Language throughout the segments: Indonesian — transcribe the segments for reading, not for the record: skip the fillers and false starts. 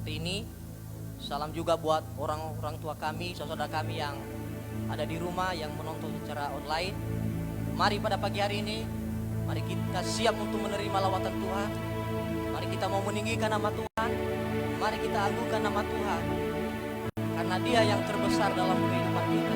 seperti ini. Salam juga buat orang tua kami, saudara kami yang ada di rumah yang menonton secara online. Mari pada pagi hari ini, mari kita siap untuk menerima lawatan Tuhan. Mari kita mau meninggikan nama Tuhan. Mari kita agungkan nama Tuhan, karena Dia yang terbesar dalam kehidupan kita.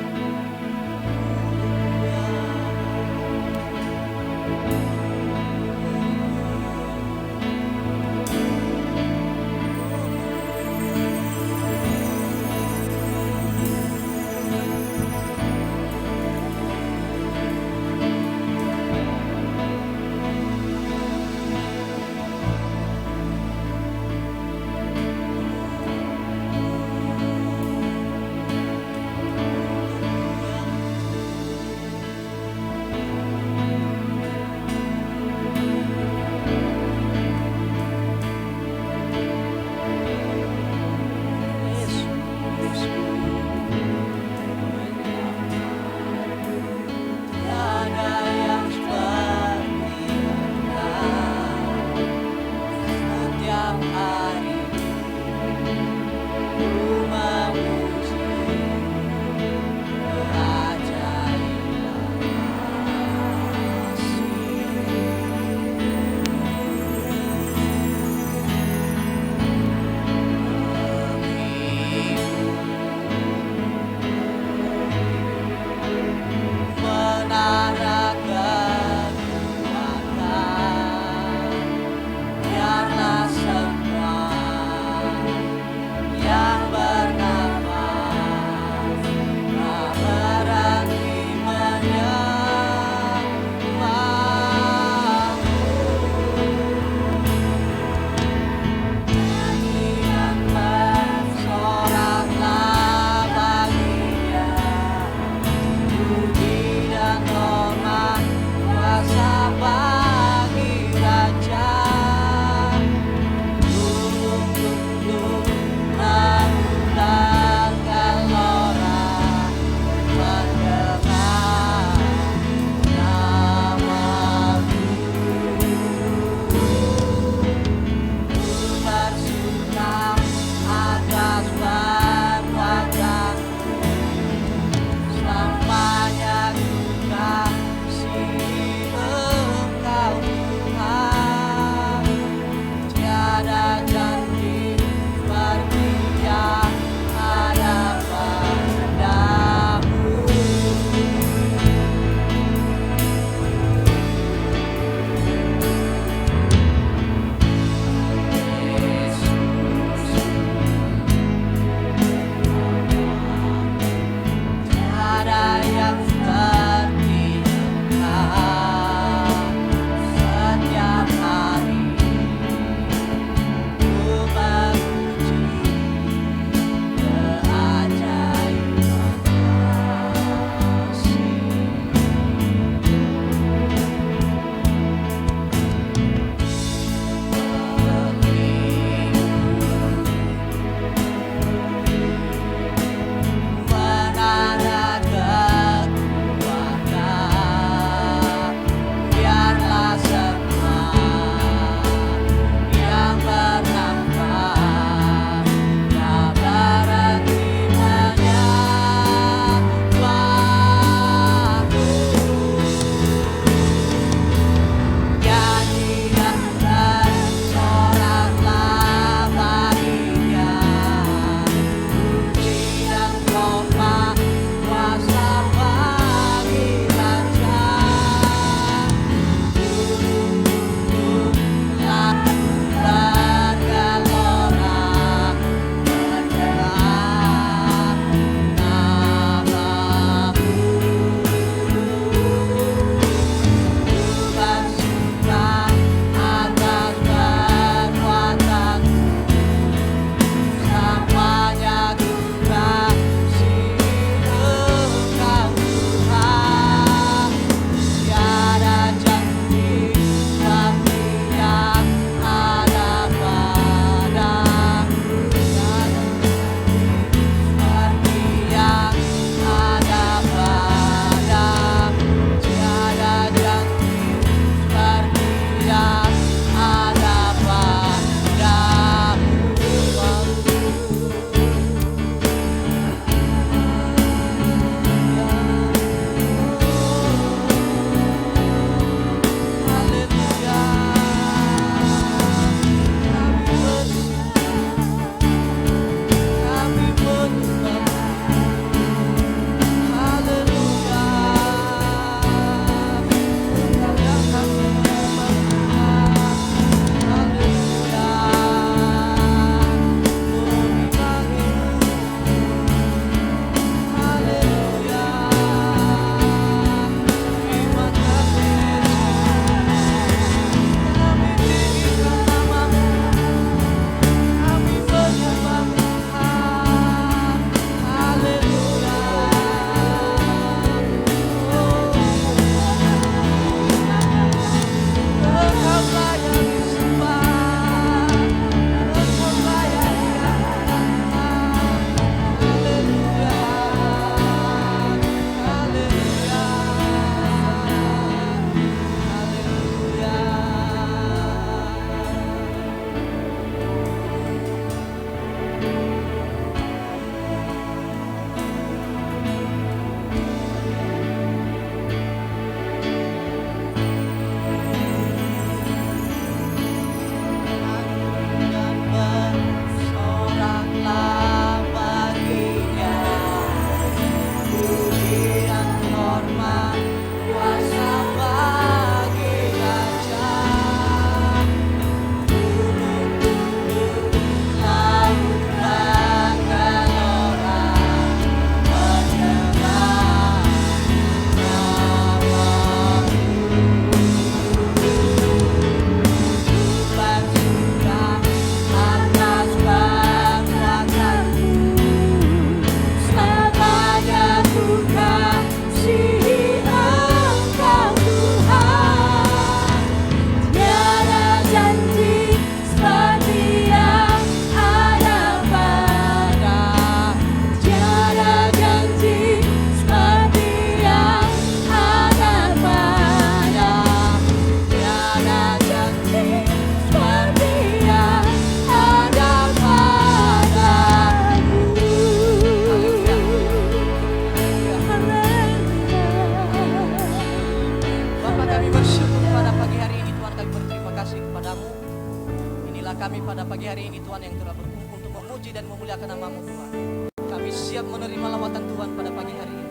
Daripada kami pada pagi hari ini Tuhan yang telah berkumpul untuk memuji dan memuliakan nama-Mu Tuhan. Kami siap menerima lawatan Tuhan pada pagi hari ini.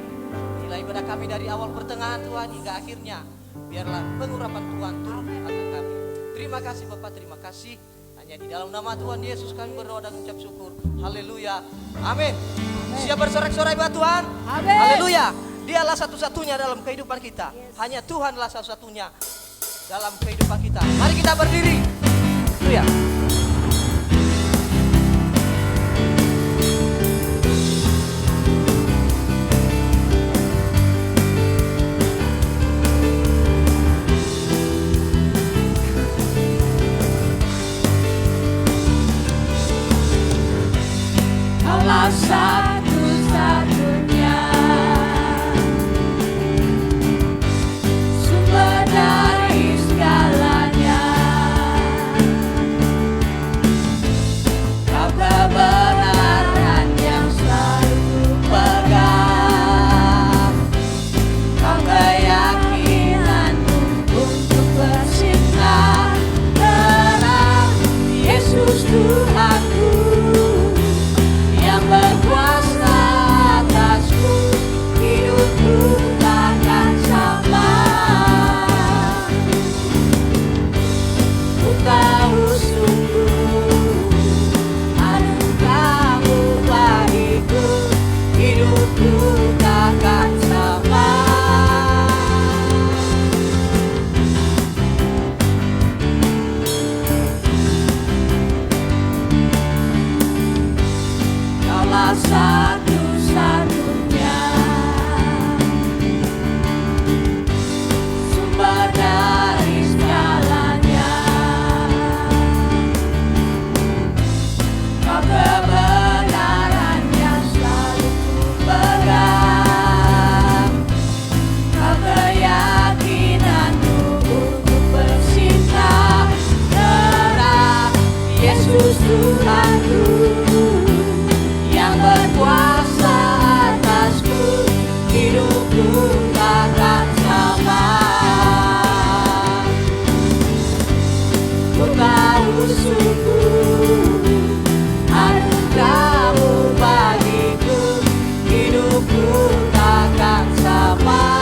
Inilah ibadah kami dari awal pertengahan Tuhan hingga akhirnya. Biarlah pengurapan Tuhan turun atas kami. Terima kasih Bapak, terima kasih. Hanya di dalam nama Tuhan Yesus kami berdoa dan mengucap syukur. Haleluya. Amin. Siap bersorak-sorai buat Tuhan. Amin. Haleluya. Dialah satu-satunya dalam kehidupan kita. Hanya Tuhanlah satu-satunya dalam kehidupan kita. Mari kita berdiri. Haleluya. Kaulah satu-satunya sumber dari segalanya. Kau kebenaran yang selalu pegang. Kau keyakinan untuk bersinar terang. Yesus Tuhanku yang berkuasa atasku, hidupku takkan sama. Ku tahu sungguh anugerah-Mu bagiku, hidupku takkan sama. Kaulah satu-satunya sumber dari segalanya. Kau kebenaran yang selalu pegang. Kau keyakinanku untuk bersinar terang. Yesus Tuhanku yang berkuasa atasku, hidupku takkan sama. Ku tahu sungguh anugerah-Mu bagiku, hidupku takkan sama.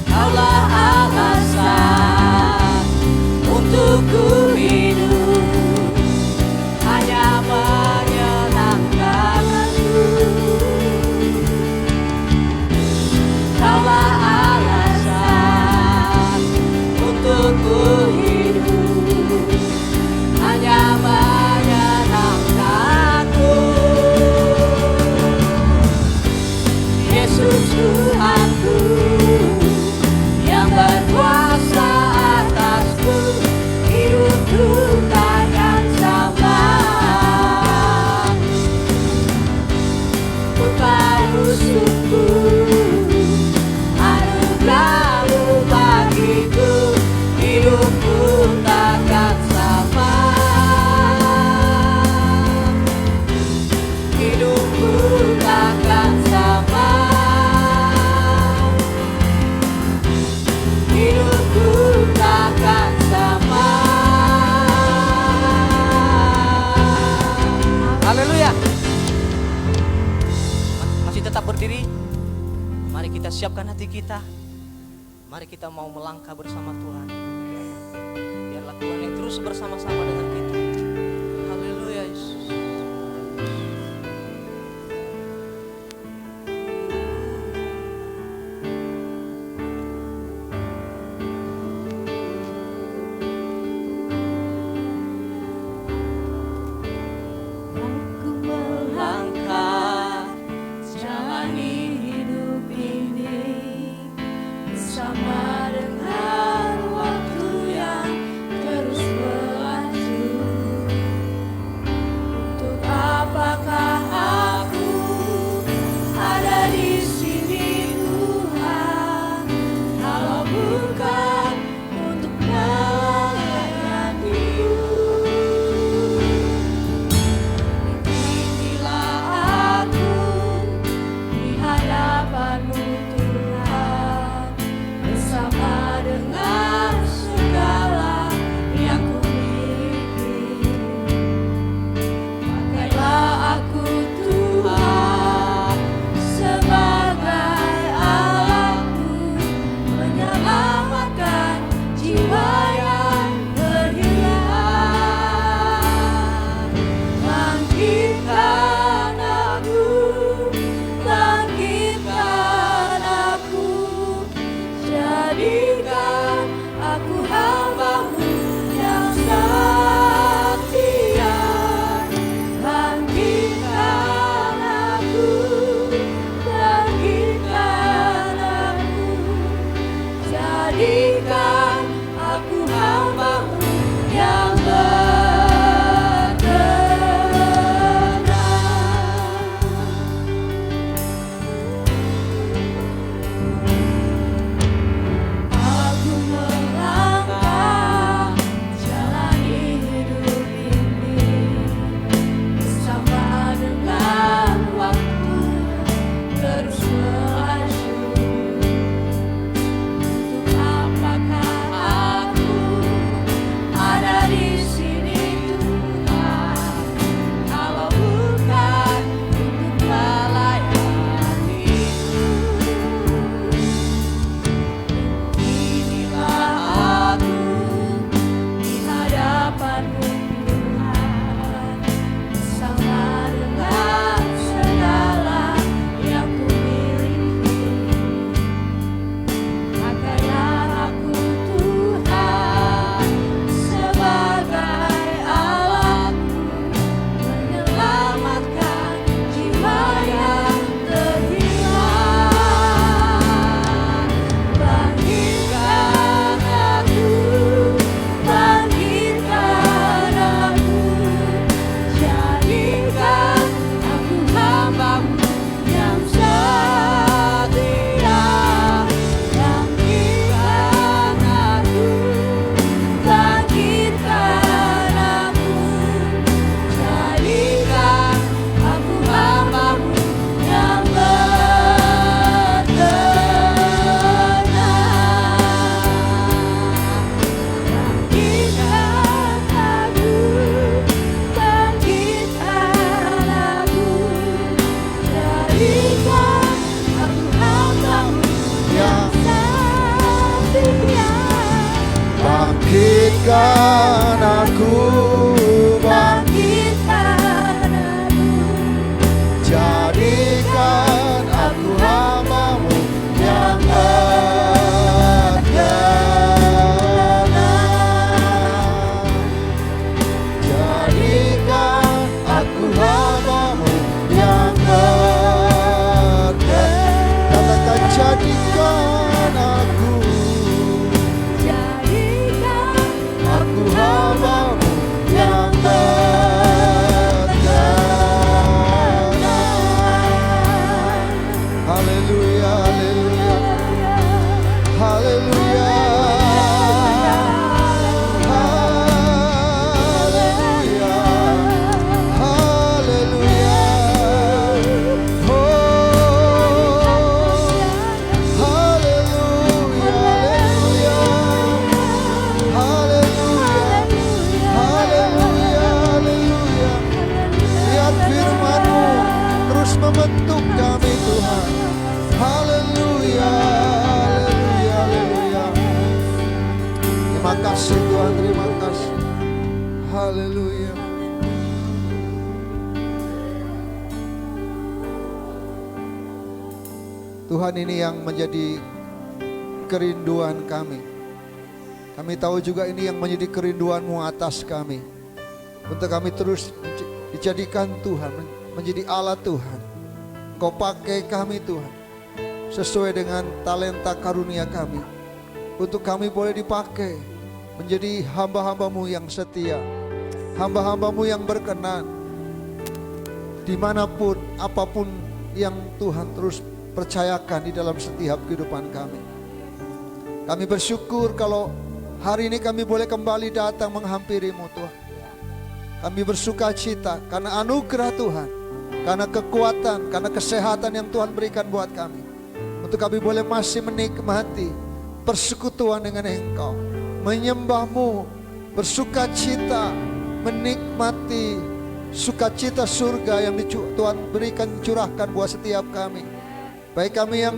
Kaulah alasan untuk ku hidup, hanya menyenangkan aku. Kaulah alasan untuk ku hidup, hanya menyenangkanku. Yesus Tuhanku yang berkuasa atasku, hidupku takkan sama. Ku tahu sungguh anugerah-Mu bagiku, hidupku takkan sama. Hidupku takkan sama. Hidupku takkan sama. Haleluya. Masih tetap berdiri. Mari kita siapkan hati kita. Mari kita mau melangkah bersama Tuhan. Biarlah Tuhan yang terus bersama-sama dengan kita. Haleluya Yesus. Aku melangkah jalani hidup ini bersama dengan waktu yang terus berlalu. aku hamba-Mu yang setia. Bangkitkan aku, jadikan aku hamba-Mu yang aku melangkah jalani hidup ini bersama dengan waktu terus berlangsung. Untuk apakah aku ada di sini Tuhan, kalau bukan untuk melayani-Mu? Inilah aku di hadapan-Mu Tuhan, bersama dengan segala yang ku miliki. Pakailah aku Tuhan sebagai alat-Mu, menyelamatkan jiwa yang terhilang. Bangkitkan aku, bangkitkan aku, jadikan aku hamba-Mu yang setia. Bangkitkan aku, bangkitkan aku, jadikan aku hamba-Mu yang Bangkitkan aku, bangkitkan aku, jadikan aku hamba-Mu yang berkenan. Jadikan aku hamba-Mu yang berkenan. Katakan jadikan aku, aku hamba-Mu yang berkenan. Haleluya, haleluya, haleluya, haleluya, haleluya. Oh, haleluya, haleluya, haleluya, haleluya. Biar firman-Mu terus membentuk kami Tuhan. Haleluya, haleluya, haleluya. Terima kasih Tuhan, terima kasih. Haleluya. Tuhan, ini yang menjadi kerinduan kami. Kami tahu juga ini yang menjadi kerinduan-Mu atas kami. Untuk kami terus dijadikan Tuhan, menjadi alat Tuhan. Kau pakai kami Tuhan, sesuai dengan talenta karunia kami. Untuk kami boleh dipakai menjadi hamba-hamba-Mu yang setia, hamba-hamba-Mu yang berkenan. Dimanapun, apapun yang Tuhan terus percayakan di dalam setiap kehidupan kami. Kami bersyukur kalau hari ini kami boleh kembali datang menghampiri-Mu Tuhan. Kami bersuka cita karena anugerah Tuhan, karena kekuatan, karena kesehatan yang Tuhan berikan buat kami. Untuk kami boleh masih menikmati persekutuan dengan Engkau, menyembah-Mu, bersuka cita, menikmati sukacita surga yang Tuhan berikan, curahkan buat setiap kami. Baik kami yang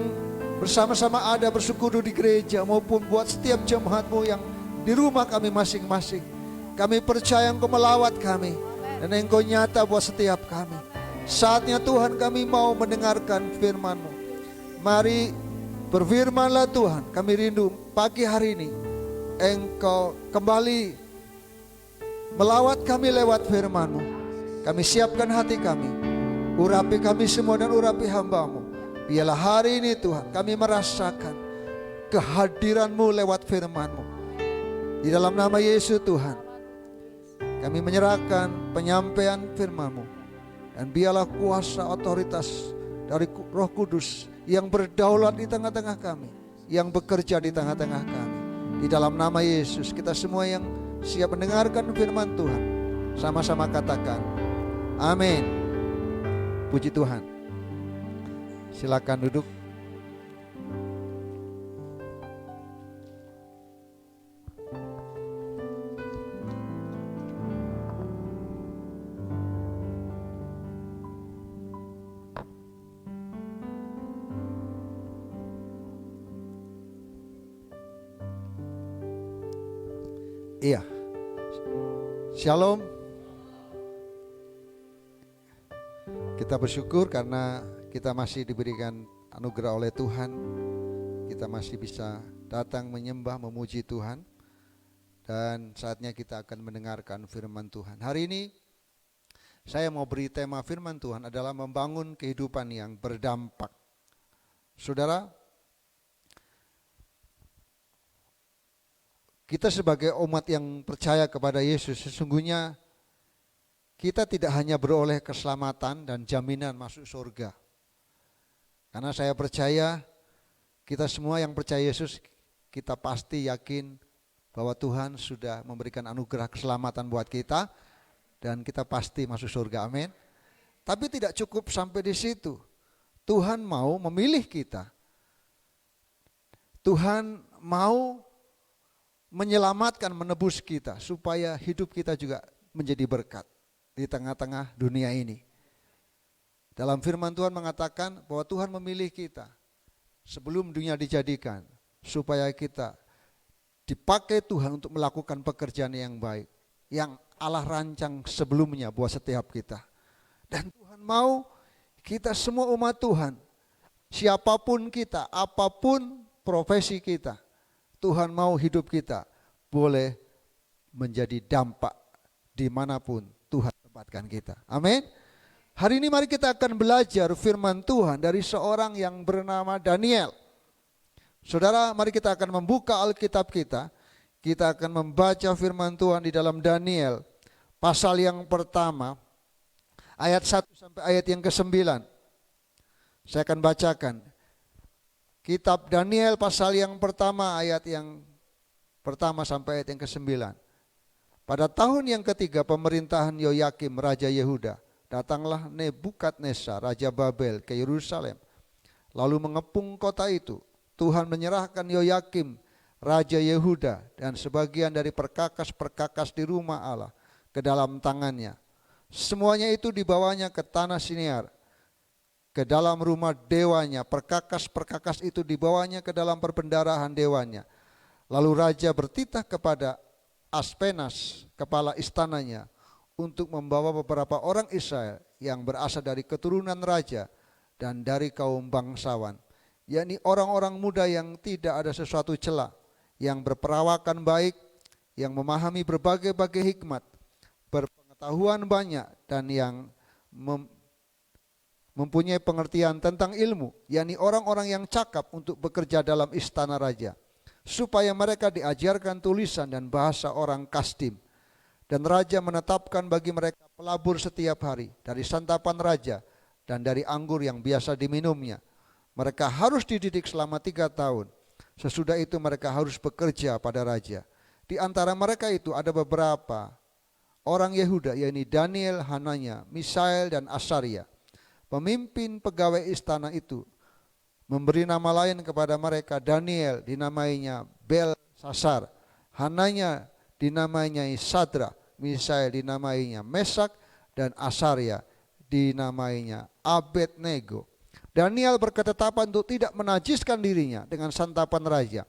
bersama-sama ada bersyukur di gereja maupun buat setiap jemaat-Mu yang di rumah kami masing-masing. Kami percaya Engkau melawat kami dan Engkau nyata buat setiap kami. Saatnya Tuhan kami mau mendengarkan firman-Mu. Mari berfirmanlah Tuhan, kami rindu pagi hari ini Engkau kembali melawat kami lewat firman-Mu. Kami siapkan hati kami, urapi kami semua dan urapi hamba-Mu. Biarlah hari ini Tuhan kami merasakan kehadiran-Mu lewat firman-Mu. Di dalam nama Yesus Tuhan, kami menyerahkan penyampaian firman-Mu. Dan biarlah kuasa otoritas dari Roh Kudus yang berdaulat di tengah-tengah kami, yang bekerja di tengah-tengah kami. Di dalam nama Yesus, kita semua yang siap mendengarkan firman Tuhan, sama-sama katakan amin. Puji Tuhan. Silakan duduk. Iya. Shalom. Kita bersyukur karena kita masih diberikan anugerah oleh Tuhan. Kita masih bisa datang menyembah, memuji Tuhan. Dan saatnya kita akan mendengarkan firman Tuhan. Hari ini saya mau beri tema firman Tuhan adalah membangun kehidupan yang berdampak. Saudara, kita sebagai umat yang percaya kepada Yesus, sesungguhnya kita tidak hanya beroleh keselamatan dan jaminan masuk surga. Karena saya percaya, kita semua yang percaya Yesus, kita pasti yakin bahwa Tuhan sudah memberikan anugerah keselamatan buat kita, dan kita pasti masuk surga, amin. Tapi tidak cukup sampai di situ. Tuhan mau memilih kita. Tuhan mau menyelamatkan, menebus kita supaya hidup kita juga menjadi berkat di tengah-tengah dunia ini. Dalam firman Tuhan mengatakan bahwa Tuhan memilih kita sebelum dunia dijadikan supaya kita dipakai Tuhan untuk melakukan pekerjaan yang baik yang Allah rancang sebelumnya buat setiap kita. Dan Tuhan mau kita semua umat Tuhan, siapapun kita, apapun profesi kita, Tuhan mau hidup kita boleh menjadi dampak dimanapun Tuhan tempatkan kita. Amin. Hari ini mari kita akan belajar firman Tuhan dari seorang yang bernama Daniel. Saudara, mari kita akan membuka Alkitab kita. Kita akan membaca firman Tuhan di dalam Daniel pasal yang pertama, ayat 1 sampai ayat yang ke-9. Saya akan bacakan. Kitab Daniel pasal yang pertama ayat yang pertama sampai ayat yang ke-9. Pada tahun yang ketiga pemerintahan Yoyakim Raja Yehuda, datanglah Nebukadnezar Raja Babel ke Yerusalem, lalu mengepung kota itu. Tuhan menyerahkan Yoyakim Raja Yehuda dan sebagian dari perkakas-perkakas di rumah Allah ke dalam tangannya. Semuanya itu dibawanya ke tanah Siniar, ke dalam rumah dewanya. Perkakas-perkakas itu dibawanya ke dalam perbendarahan dewanya. Lalu raja bertitah kepada Aspenas, kepala istananya, untuk membawa beberapa orang Israel yang berasal dari keturunan raja dan dari kaum bangsawan, yakni orang-orang muda yang tidak ada sesuatu cela, yang berperawakan baik, yang memahami berbagai-bagai hikmat, berpengetahuan banyak, dan yang mempunyai pengertian tentang ilmu, yakni orang-orang yang cakap untuk bekerja dalam istana raja, supaya mereka diajarkan tulisan dan bahasa orang Kasdim. Dan raja menetapkan bagi mereka pelabur setiap hari dari santapan raja dan dari anggur yang biasa diminumnya. Mereka harus dididik selama 3 tahun. Sesudah itu mereka harus bekerja pada raja. Di antara mereka itu ada beberapa orang Yehuda, yakni Daniel, Hananya, Misael, dan Asaria. Pemimpin pegawai istana itu memberi nama lain kepada mereka. Daniel dinamainya Belsasar, Hananya dinamainya Sadra, Misael dinamainya Mesak, dan Asaria dinamainya Abednego. Daniel berketetapan untuk tidak menajiskan dirinya dengan santapan raja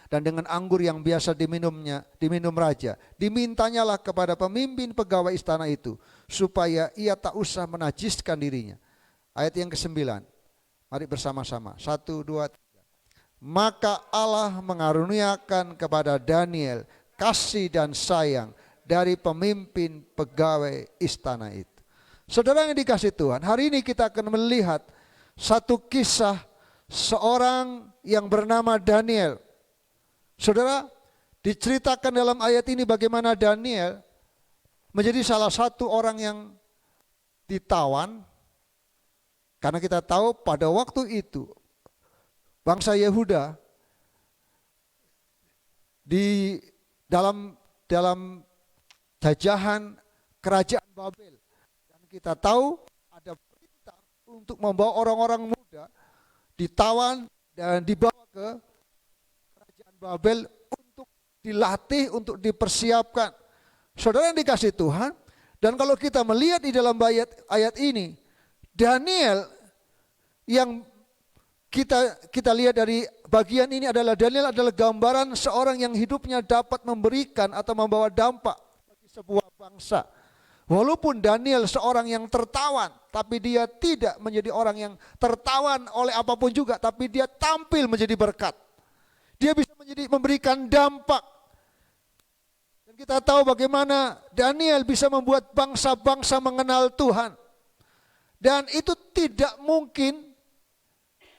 dan dengan anggur yang biasa diminum raja. Dimintanyalah kepada pemimpin pegawai istana itu supaya ia tak usah menajiskan dirinya. Ayat yang ke-9. Mari bersama-sama. 1, 2, 3. Maka Allah mengaruniakan kepada Daniel kasih dan sayang dari pemimpin pegawai istana itu. Saudara yang dikasih Tuhan, hari ini kita akan melihat satu kisah seorang yang bernama Daniel. Saudara, diceritakan dalam ayat ini bagaimana Daniel menjadi salah satu orang yang ditawan. Karena kita tahu pada waktu itu bangsa Yehuda di dalam jajahan kerajaan Babel. Dan kita tahu ada perintah untuk membawa orang-orang muda ditawan dan dibawa ke kerajaan Babel untuk dilatih, untuk dipersiapkan. Saudara yang dikasih Tuhan, dan kalau kita melihat di dalam ayat ini, Daniel yang kita lihat dari bagian ini adalah Daniel adalah gambaran seorang yang hidupnya dapat memberikan atau membawa dampak bagi sebuah bangsa. Walaupun Daniel seorang yang tertawan, tapi dia tidak menjadi orang yang tertawan oleh apapun juga, tapi dia tampil menjadi berkat. Dia bisa memberikan dampak. Dan kita tahu bagaimana Daniel bisa membuat bangsa-bangsa mengenal Tuhan. Dan itu tidak mungkin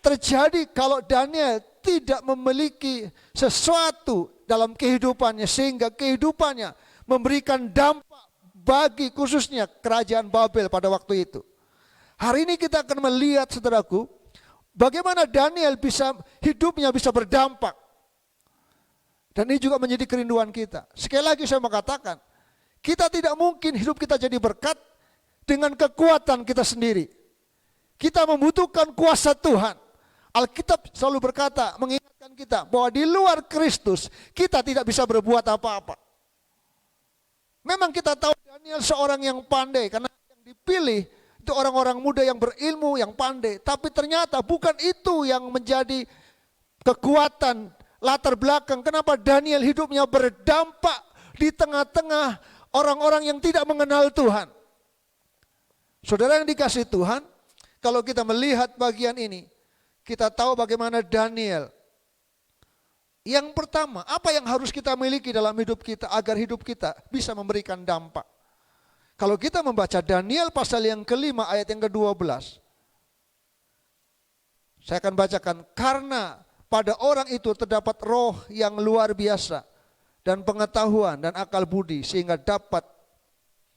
terjadi kalau Daniel tidak memiliki sesuatu dalam kehidupannya sehingga kehidupannya memberikan dampak bagi khususnya kerajaan Babel pada waktu itu. Hari ini kita akan melihat, saudaraku, bagaimana Daniel hidupnya bisa berdampak. Dan ini juga menjadi kerinduan kita. Sekali lagi saya mau katakan, kita tidak mungkin hidup kita jadi berkat dengan kekuatan kita sendiri. Kita membutuhkan kuasa Tuhan. Alkitab selalu berkata, mengingatkan kita bahwa di luar Kristus kita tidak bisa berbuat apa-apa. Memang kita tahu Daniel seorang yang pandai karena yang dipilih itu orang-orang muda yang berilmu, yang pandai. Tapi ternyata bukan itu yang menjadi kekuatan latar belakang kenapa Daniel hidupnya berdampak di tengah-tengah orang-orang yang tidak mengenal Tuhan. Saudara yang dikasih Tuhan, kalau kita melihat bagian ini, kita tahu bagaimana Daniel. Yang pertama, apa yang harus kita miliki dalam hidup kita agar hidup kita bisa memberikan dampak? Kalau kita membaca Daniel pasal yang kelima ayat yang ke-12. Saya akan bacakan, karena pada orang itu terdapat roh yang luar biasa dan pengetahuan dan akal budi sehingga dapat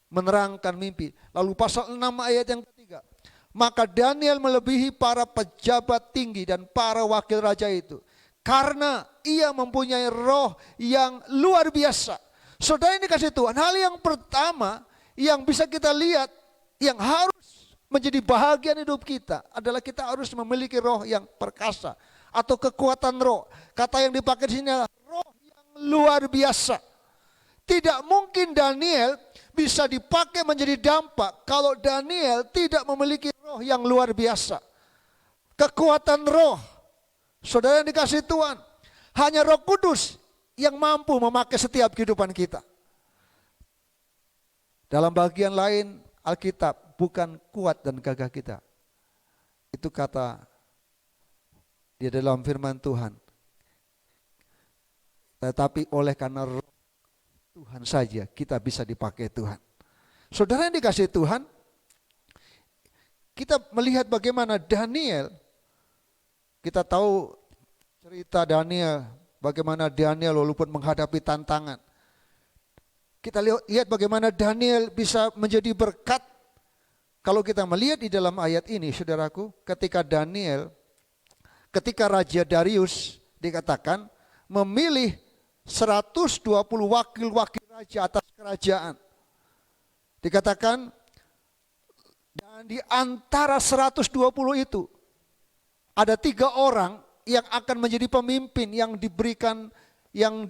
menerangkan mimpi. Lalu pasal 6 ayat yang ketiga. Maka Daniel melebihi para pejabat tinggi dan para wakil raja itu. Karena ia mempunyai roh yang luar biasa. Saudara yang dikasih Tuhan, hal yang pertama yang bisa kita lihat, yang harus menjadi bahagian hidup kita adalah kita harus memiliki roh yang perkasa. Atau kekuatan roh. Kata yang dipakai di sini adalah roh yang luar biasa. Tidak mungkin Daniel bisa dipakai menjadi dampak kalau Daniel tidak memiliki roh yang luar biasa. Kekuatan roh. Saudara yang dikasih Tuhan, hanya Roh Kudus yang mampu memakai setiap kehidupan kita. Dalam bagian lain Alkitab, bukan kuat dan gagah kita. Itu kata di dalam firman Tuhan. Tetapi oleh karena roh Tuhan saja kita bisa dipakai Tuhan. Saudara yang dikasih Tuhan, kita melihat bagaimana Daniel, kita tahu cerita Daniel, bagaimana Daniel walaupun menghadapi tantangan. Kita lihat bagaimana Daniel bisa menjadi berkat. Kalau kita melihat di dalam ayat ini, saudaraku, ketika Raja Darius dikatakan memilih 120 wakil-wakil raja atas kerajaan. Dikatakan, dan di antara 120 itu, ada 3 orang yang akan menjadi pemimpin yang diberikan, yang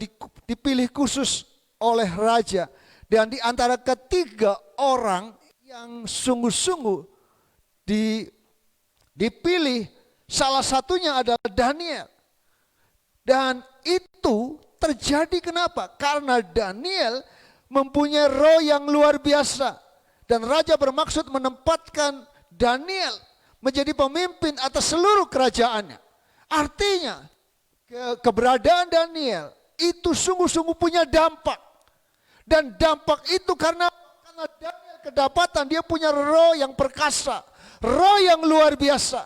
dipilih khusus oleh raja. Dan di antara ketiga orang yang sungguh-sungguh dipilih, salah satunya adalah Daniel. Dan itu terjadi kenapa? Karena Daniel mempunyai roh yang luar biasa. Dan raja bermaksud menempatkan Daniel menjadi pemimpin atas seluruh kerajaannya. Artinya keberadaan Daniel itu sungguh-sungguh punya dampak. Dan dampak itu karena Daniel kedapatan dia punya roh yang perkasa, roh yang luar biasa.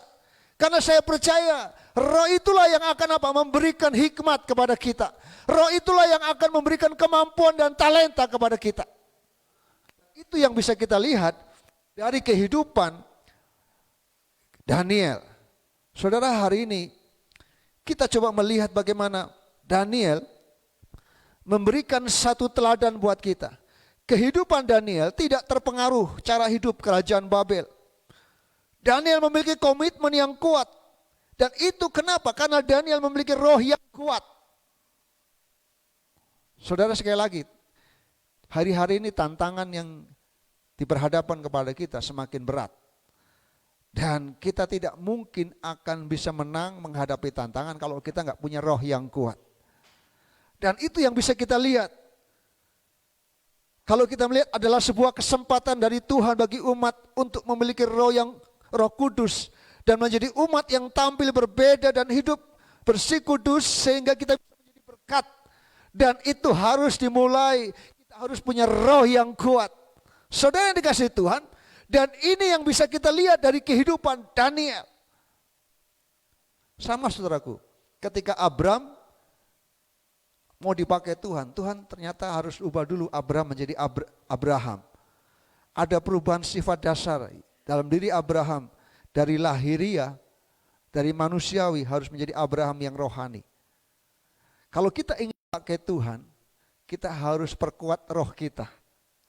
Karena saya percaya roh itulah yang akan memberikan hikmat kepada kita. Roh itulah yang akan memberikan kemampuan dan talenta kepada kita. Itu yang bisa kita lihat dari kehidupan Daniel. Saudara, hari ini kita coba melihat bagaimana Daniel memberikan satu teladan buat kita. Kehidupan Daniel tidak terpengaruh cara hidup kerajaan Babel. Daniel memiliki komitmen yang kuat. Dan itu kenapa? Karena Daniel memiliki roh yang kuat. Saudara, sekali lagi, hari-hari ini tantangan yang diperhadapkan kepada kita semakin berat. Dan kita tidak mungkin akan bisa menang menghadapi tantangan kalau kita nggak punya roh yang kuat. Dan itu yang bisa kita lihat. Kalau kita melihat adalah sebuah kesempatan dari Tuhan bagi umat untuk memiliki roh kudus. Dan menjadi umat yang tampil berbeda dan hidup bersih kudus sehingga kita bisa menjadi berkat. Dan itu harus dimulai, kita harus punya roh yang kuat. Saudara yang dikasihi Tuhan, dan ini yang bisa kita lihat dari kehidupan Daniel. Sama saudaraku, ketika Abram mau dipakai Tuhan, Tuhan ternyata harus ubah dulu Abram menjadi Abraham. Ada perubahan sifat dasar dalam diri Abraham. Dari lahiriah, dari manusiawi harus menjadi Abraham yang rohani. Kalau kita ingin pakai Tuhan, kita harus perkuat roh kita.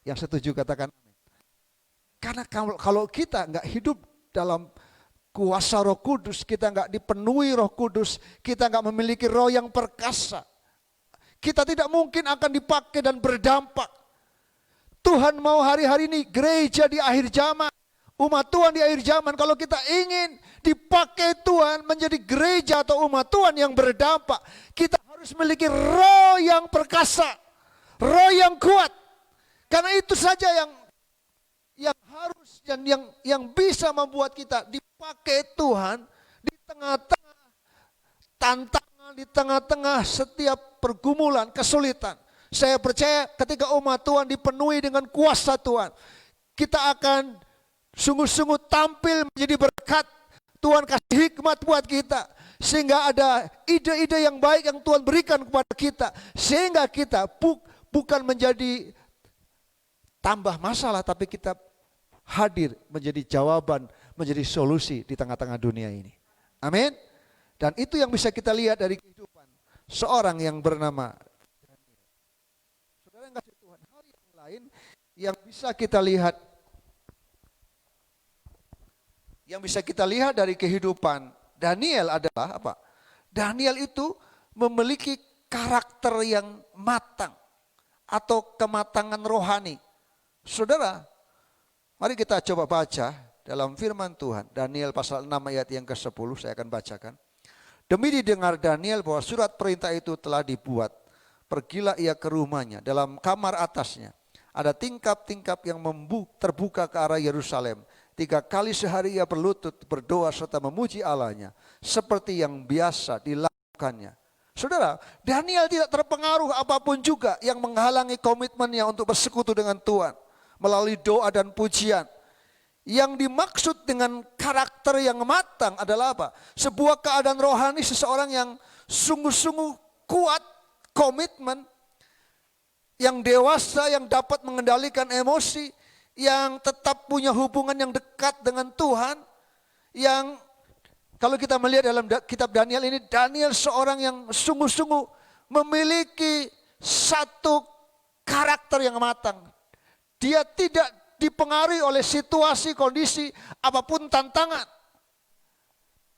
Yang setuju katakan amin. Karena kalau kita nggak hidup dalam kuasa Roh Kudus, kita nggak dipenuhi Roh Kudus, kita nggak memiliki roh yang perkasa, kita tidak mungkin akan dipakai dan berdampak. Tuhan mau hari-hari ini gereja di akhir zaman, umat Tuhan di akhir zaman, kalau kita ingin dipakai Tuhan menjadi gereja atau umat Tuhan yang berdampak, kita harus memiliki roh yang perkasa, roh yang kuat. Karena itu saja yang harus dan yang bisa membuat kita dipakai Tuhan di tengah-tengah tantangan, di tengah-tengah setiap pergumulan, kesulitan. Saya percaya ketika umat Tuhan dipenuhi dengan kuasa Tuhan, kita akan sungguh-sungguh tampil menjadi berkat. Tuhan kasih hikmat buat kita, sehingga ada ide-ide yang baik yang Tuhan berikan kepada kita, sehingga kita bukan menjadi tambah masalah, tapi kita hadir menjadi jawaban, menjadi solusi di tengah-tengah dunia ini. Amin. Dan itu yang bisa kita lihat dari kehidupan seorang yang bernama Daniel. Saudara yang kasih Tuhan, hal yang lain yang bisa kita lihat, dari kehidupan Daniel adalah apa? Daniel itu memiliki karakter yang matang atau kematangan rohani. Saudara, mari kita coba baca dalam firman Tuhan, Daniel pasal 6 ayat yang ke-10, saya akan bacakan. Demi didengar Daniel bahwa surat perintah itu telah dibuat, pergilah ia ke rumahnya, dalam kamar atasnya ada tingkap-tingkap yang terbuka ke arah Yerusalem. 3 kali sehari ia berlutut, berdoa serta memuji Allahnya, seperti yang biasa dilakukannya. Saudara, Daniel tidak terpengaruh apapun juga yang menghalangi komitmennya untuk bersekutu dengan Tuhan melalui doa dan pujian. Yang dimaksud dengan karakter yang matang adalah apa? Sebuah keadaan rohani seseorang yang sungguh-sungguh kuat, komitmen, yang dewasa, yang dapat mengendalikan emosi, yang tetap punya hubungan yang dekat dengan Tuhan, yang kalau kita melihat dalam kitab Daniel ini, Daniel seorang yang sungguh-sungguh memiliki satu karakter yang matang. Dia tidak dipengaruhi oleh situasi, kondisi, apapun tantangan.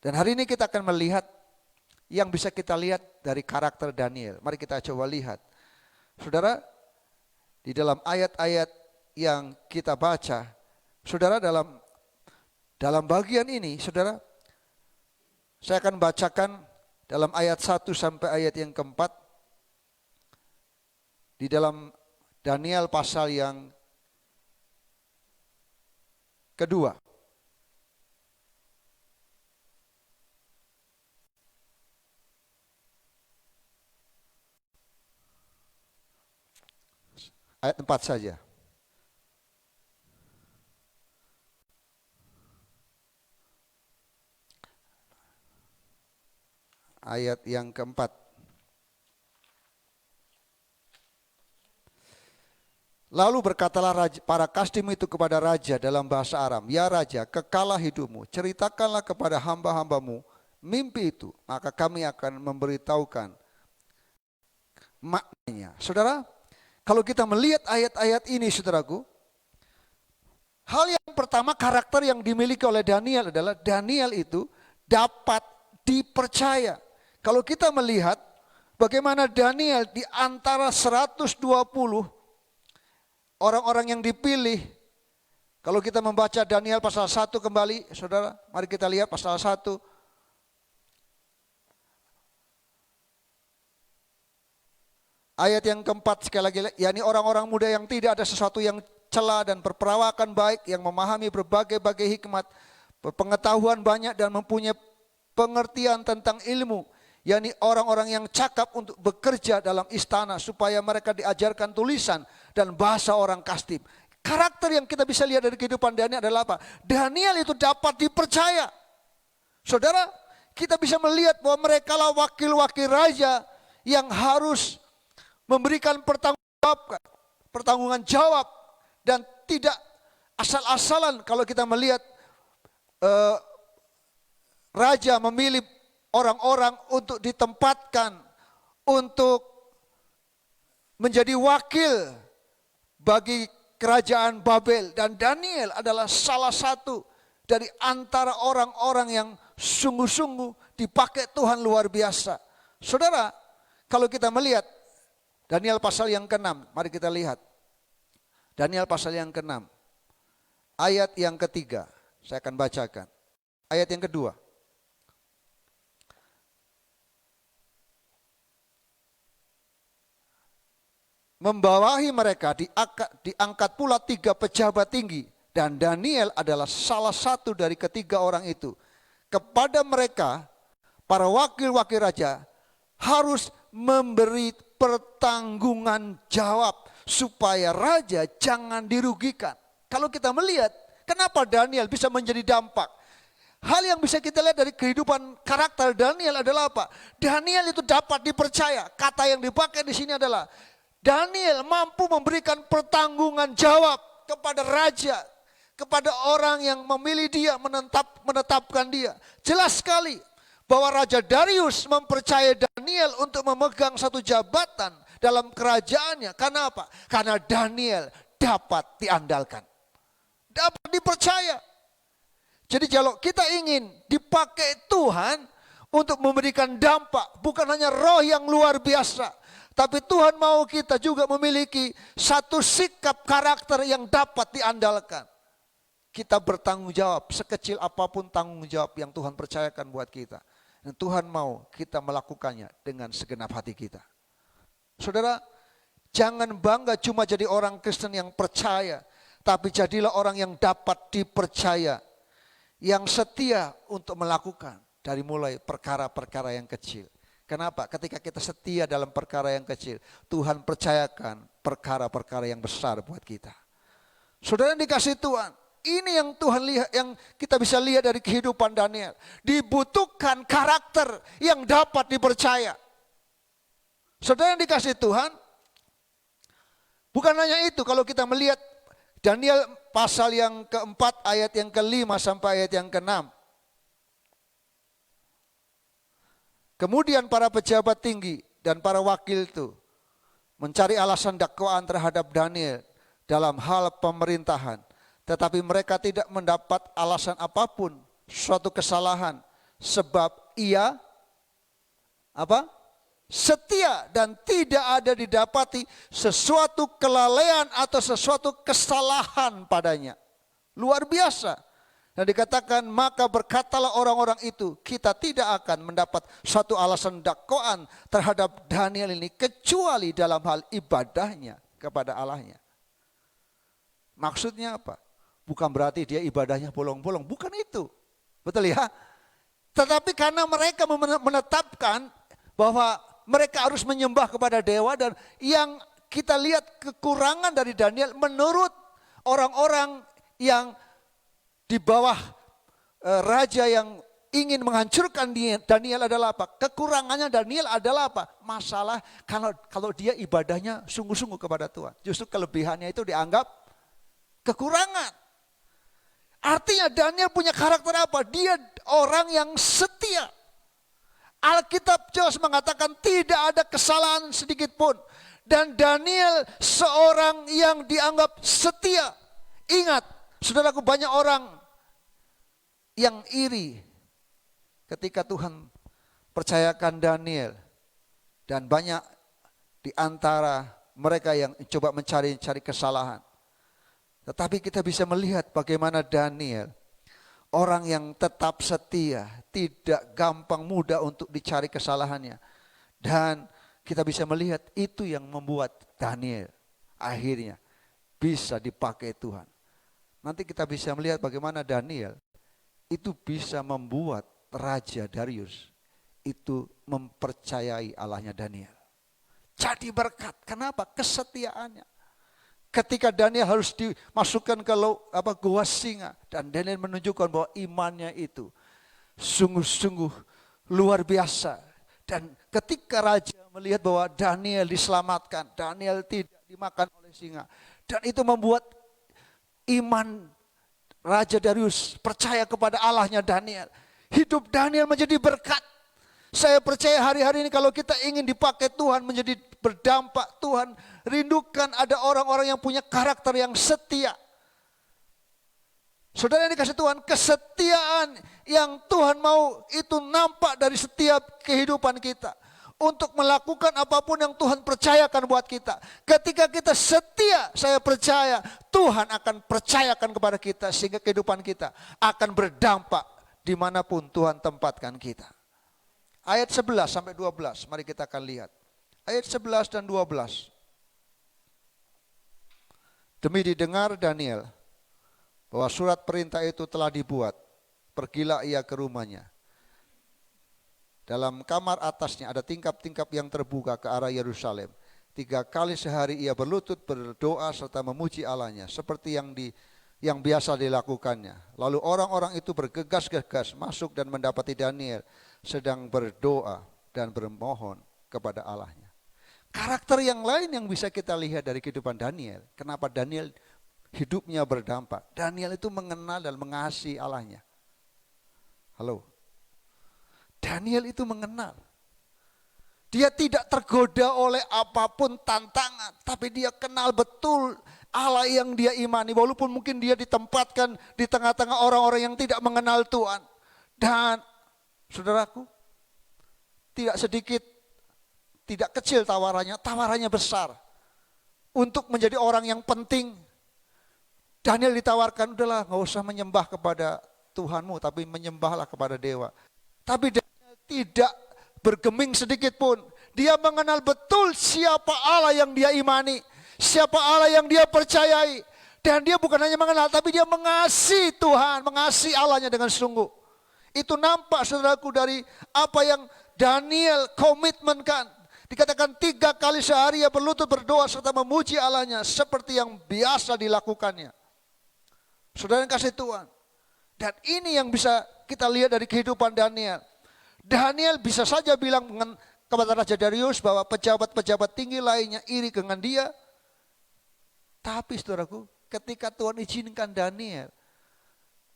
Dan hari ini kita akan melihat yang bisa kita lihat dari karakter Daniel. Mari kita coba lihat. Saudara, di dalam ayat-ayat yang kita baca, saudara, dalam bagian ini, saudara, saya akan bacakan dalam ayat 1 sampai ayat yang keempat di dalam Daniel pasal yang kedua. Ayat 4 saja. Ayat yang keempat. Lalu berkatalah para Kasdim itu kepada raja dalam bahasa Aram, "Ya raja, kekalah hidupmu, ceritakanlah kepada hamba-hambamu mimpi itu, maka kami akan memberitahukan maknanya." Saudara, kalau kita melihat ayat-ayat ini, saudaraku, hal yang pertama, karakter yang dimiliki oleh Daniel adalah Daniel itu dapat dipercaya. Kalau kita melihat bagaimana Daniel di antara 120 orang-orang yang dipilih, kalau kita membaca Daniel pasal 1 kembali, saudara, mari kita lihat pasal 1. Ayat yang keempat sekali lagi, yakni orang-orang muda yang tidak ada sesuatu yang cela dan berperawakan baik, yang memahami berbagai-bagai hikmat, pengetahuan banyak dan mempunyai pengertian tentang ilmu, yakni orang-orang yang cakap untuk bekerja dalam istana supaya mereka diajarkan tulisan dan bahasa orang Kasdim. Karakter yang kita bisa lihat dari kehidupan Daniel adalah apa? Daniel itu dapat dipercaya. Saudara, kita bisa melihat bahwa mereka lah wakil-wakil raja yang harus memberikan pertanggungan jawab dan tidak asal-asalan. Kalau kita melihat raja memilih orang-orang untuk ditempatkan untuk menjadi wakil bagi kerajaan Babel, dan Daniel adalah salah satu dari antara orang-orang yang sungguh-sungguh dipakai Tuhan luar biasa. Saudara, kalau kita melihat Daniel pasal yang ke-6, mari kita lihat. Daniel pasal yang ke-6, ayat yang ketiga, saya akan bacakan. Ayat yang kedua. Membawahi mereka diangkat pula 3 pejabat tinggi, dan Daniel adalah salah satu dari ketiga orang itu. Kepada mereka, para wakil-wakil raja harus memberi pertanggungan jawab supaya raja jangan dirugikan. Kalau kita melihat kenapa Daniel bisa menjadi dampak, hal yang bisa kita lihat dari kehidupan karakter Daniel adalah apa? Daniel itu dapat dipercaya. Kata yang dipakai di sini adalah Daniel mampu memberikan pertanggungan jawab kepada raja, kepada orang yang memilih dia, menetapkan dia. Jelas sekali bahwa Raja Darius mempercayai Daniel untuk memegang satu jabatan dalam kerajaannya. Karena apa? Karena Daniel dapat diandalkan, dapat dipercaya. Jadi kalau kita ingin dipakai Tuhan untuk memberikan dampak, bukan hanya roh yang luar biasa, tapi Tuhan mau kita juga memiliki satu sikap karakter yang dapat diandalkan. Kita bertanggung jawab, sekecil apapun tanggung jawab yang Tuhan percayakan buat kita. Dan Tuhan mau kita melakukannya dengan segenap hati kita. Saudara, jangan bangga cuma jadi orang Kristen yang percaya, tapi jadilah orang yang dapat dipercaya, yang setia untuk melakukan dari mulai perkara-perkara yang kecil. Kenapa? Ketika kita setia dalam perkara yang kecil, Tuhan percayakan perkara-perkara yang besar buat kita. Saudara yang dikasihi Tuhan, ini yang Tuhan lihat, yang kita bisa lihat dari kehidupan Daniel. Dibutuhkan karakter yang dapat dipercaya. Saudara yang dikasihi Tuhan, bukan hanya itu, kalau kita melihat Daniel pasal yang keempat, ayat yang kelima sampai ayat yang keenam. Kemudian para pejabat tinggi dan para wakil itu mencari alasan dakwaan terhadap Daniel dalam hal pemerintahan. Tetapi mereka tidak mendapat alasan apapun, suatu kesalahan. Sebab ia setia dan tidak ada didapati sesuatu kelalaian atau sesuatu kesalahan padanya. Luar biasa. Dan dikatakan, maka berkatalah orang-orang itu, kita tidak akan mendapat satu alasan dakwaan terhadap Daniel ini kecuali dalam hal ibadahnya kepada Allahnya. Maksudnya apa? Bukan berarti dia ibadahnya bolong-bolong, bukan itu. Betul ya? Tetapi karena mereka menetapkan bahwa mereka harus menyembah kepada dewa, dan yang kita lihat kekurangan dari Daniel menurut orang-orang yang di bawah raja yang ingin menghancurkan Daniel adalah apa? Kekurangannya Daniel adalah apa? Masalah kalau dia ibadahnya sungguh-sungguh kepada Tuhan. Justru kelebihannya itu dianggap kekurangan. Artinya Daniel punya karakter apa? Dia orang yang setia. Alkitab jelas mengatakan tidak ada kesalahan sedikit pun. Dan Daniel seorang yang dianggap setia. Ingat, saudaraku, banyak orang yang iri ketika Tuhan percayakan Daniel. Dan banyak di antara mereka yang coba mencari kesalahan. Tetapi kita bisa melihat bagaimana Daniel, orang yang tetap setia, tidak gampang mudah untuk dicari kesalahannya. Dan kita bisa melihat itu yang membuat Daniel akhirnya bisa dipakai Tuhan. Nanti kita bisa melihat bagaimana Daniel itu bisa membuat Raja Darius itu mempercayai Allahnya Daniel. Jadi berkat. Kenapa? Kesetiaannya. Ketika Daniel harus dimasukkan ke gua singa, dan Daniel menunjukkan bahwa imannya itu sungguh-sungguh luar biasa. Dan ketika raja melihat bahwa Daniel diselamatkan, Daniel tidak dimakan oleh singa, dan itu membuat iman Raja Darius percaya kepada Allahnya Daniel. Hidup Daniel menjadi berkat. Saya percaya hari-hari ini kalau kita ingin dipakai Tuhan menjadi berdampak, Tuhan rindukan ada orang-orang yang punya karakter yang setia. Saudara yang dikasih Tuhan, kesetiaan yang Tuhan mau itu nampak dari setiap kehidupan kita. Untuk melakukan apapun yang Tuhan percayakan buat kita. Ketika kita setia, saya percaya Tuhan akan percayakan kepada kita. Sehingga kehidupan kita akan berdampak dimanapun Tuhan tempatkan kita. Ayat 11 sampai 12, mari kita akan lihat. Ayat 11 dan 12. Demi didengar Daniel bahwa surat perintah itu telah dibuat, pergilah ia ke rumahnya. Dalam kamar atasnya ada tingkap-tingkap yang terbuka ke arah Yerusalem. 3 kali sehari ia berlutut berdoa serta memuji Allahnya seperti yang biasa dilakukannya. Lalu orang-orang itu bergegas-gegas masuk dan mendapati Daniel sedang berdoa dan bermohon kepada Allahnya. Karakter yang lain yang bisa kita lihat dari kehidupan Daniel. Kenapa Daniel hidupnya berdampak? Daniel itu mengenal dan mengasihi Allahnya. Halo. Daniel itu mengenal. Dia tidak tergoda oleh apapun tantangan. Tapi dia kenal betul Allah yang dia imani. Walaupun mungkin dia ditempatkan di tengah-tengah orang-orang yang tidak mengenal Tuhan. Dan saudaraku, tidak sedikit, tidak kecil tawarannya besar. Untuk menjadi orang yang penting. Daniel ditawarkan, udahlah gak usah menyembah kepada Tuhanmu, tapi menyembahlah kepada dewa. Tapi Daniel tidak bergeming sedikit pun. Dia mengenal betul siapa Allah yang dia imani. Siapa Allah yang dia percayai. Dan dia bukan hanya mengenal, tapi dia mengasihi Tuhan, mengasihi Allahnya dengan sungguh. Itu nampak saudaraku dari apa yang Daniel komitmenkan. Dikatakan 3 kali sehari ia berlutut berdoa serta memuji Allahnya seperti yang biasa dilakukannya. Saudara yang kasih Tuhan. Dan ini yang bisa kita lihat dari kehidupan Daniel. Daniel bisa saja bilang kepada Raja Darius bahwa pejabat-pejabat tinggi lainnya iri dengan dia. Tapi saudaraku, ketika Tuhan izinkan Daniel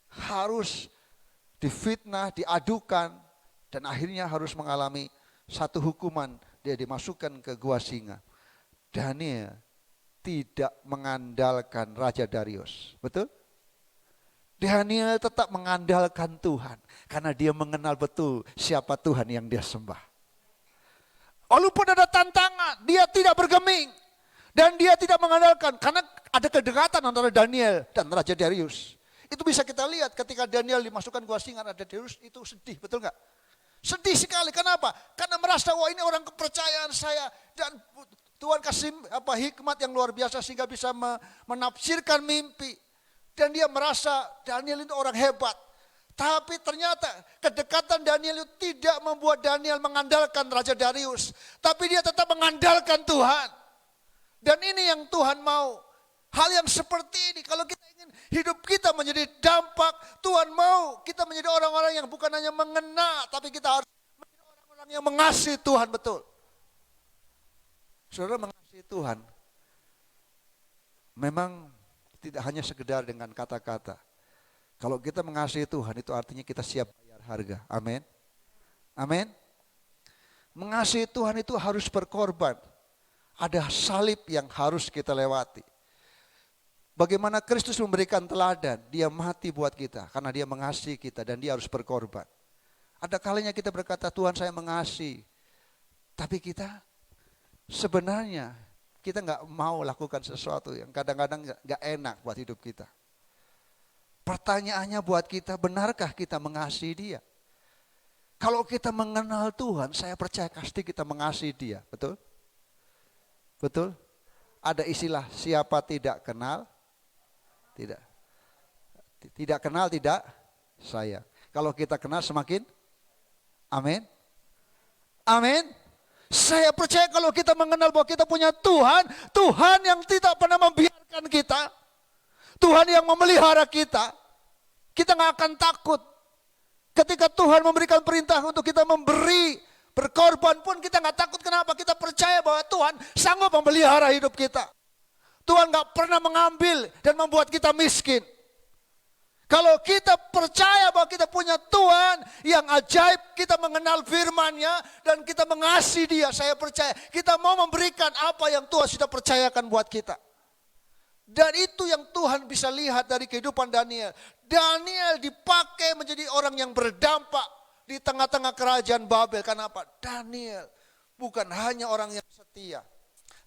harus difitnah, diadukan, dan akhirnya harus mengalami satu hukuman, dia dimasukkan ke gua singa. Daniel tidak mengandalkan Raja Darius, betul? Daniel tetap mengandalkan Tuhan karena dia mengenal betul siapa Tuhan yang dia sembah. Walaupun ada tantangan, dia tidak bergeming dan dia tidak mengandalkan karena ada kedekatan antara Daniel dan Raja Darius. Itu bisa kita lihat ketika Daniel dimasukkan gua singa, Raja Darius itu sedih, betul nggak? Sedih sekali. Kenapa? Karena merasa wah ini orang kepercayaan saya dan Tuhan kasih hikmat yang luar biasa sehingga bisa menafsirkan mimpi. Dan dia merasa Daniel itu orang hebat. Tapi ternyata kedekatan Daniel itu tidak membuat Daniel mengandalkan Raja Darius. Tapi dia tetap mengandalkan Tuhan. Dan ini yang Tuhan mau. Hal yang seperti ini, kalau kita ingin hidup kita menjadi dampak, Tuhan mau kita menjadi orang-orang yang bukan hanya mengena, tapi kita harus menjadi orang-orang yang mengasihi Tuhan, betul. Saudara, mengasihi Tuhan memang tidak hanya sekedar dengan kata-kata. Kalau kita mengasihi Tuhan, itu artinya kita siap bayar harga. Amin. Amin. Mengasihi Tuhan itu harus berkorban. Ada salib yang harus kita lewati. Bagaimana Kristus memberikan teladan, dia mati buat kita karena dia mengasihi kita dan dia harus berkorban. Ada kalanya kita berkata, Tuhan saya mengasihi, tapi kita sebenarnya kita nggak mau lakukan sesuatu yang kadang-kadang nggak enak buat hidup kita. Pertanyaannya buat kita, benarkah kita mengasihi dia? Kalau kita mengenal Tuhan, saya percaya pasti kita mengasihi dia, betul? Betul? Ada istilah siapa tidak kenal, tidak kenal tidak sayang. Kalau kita kenal semakin, amin. Amin. Saya percaya kalau kita mengenal bahwa kita punya Tuhan, Tuhan yang tidak pernah membiarkan kita, Tuhan yang memelihara kita nggak akan takut. Ketika Tuhan memberikan perintah untuk kita memberi, berkorban pun kita nggak takut. Kenapa? Kita percaya bahwa Tuhan sanggup memelihara hidup kita. Tuhan gak pernah mengambil dan membuat kita miskin. Kalau kita percaya bahwa kita punya Tuhan yang ajaib, kita mengenal firman-Nya dan kita mengasihi dia, saya percaya kita mau memberikan apa yang Tuhan sudah percayakan buat kita. Dan itu yang Tuhan bisa lihat dari kehidupan Daniel. Daniel dipakai menjadi orang yang berdampak di tengah-tengah kerajaan Babel. Karena apa? Daniel bukan hanya orang yang setia,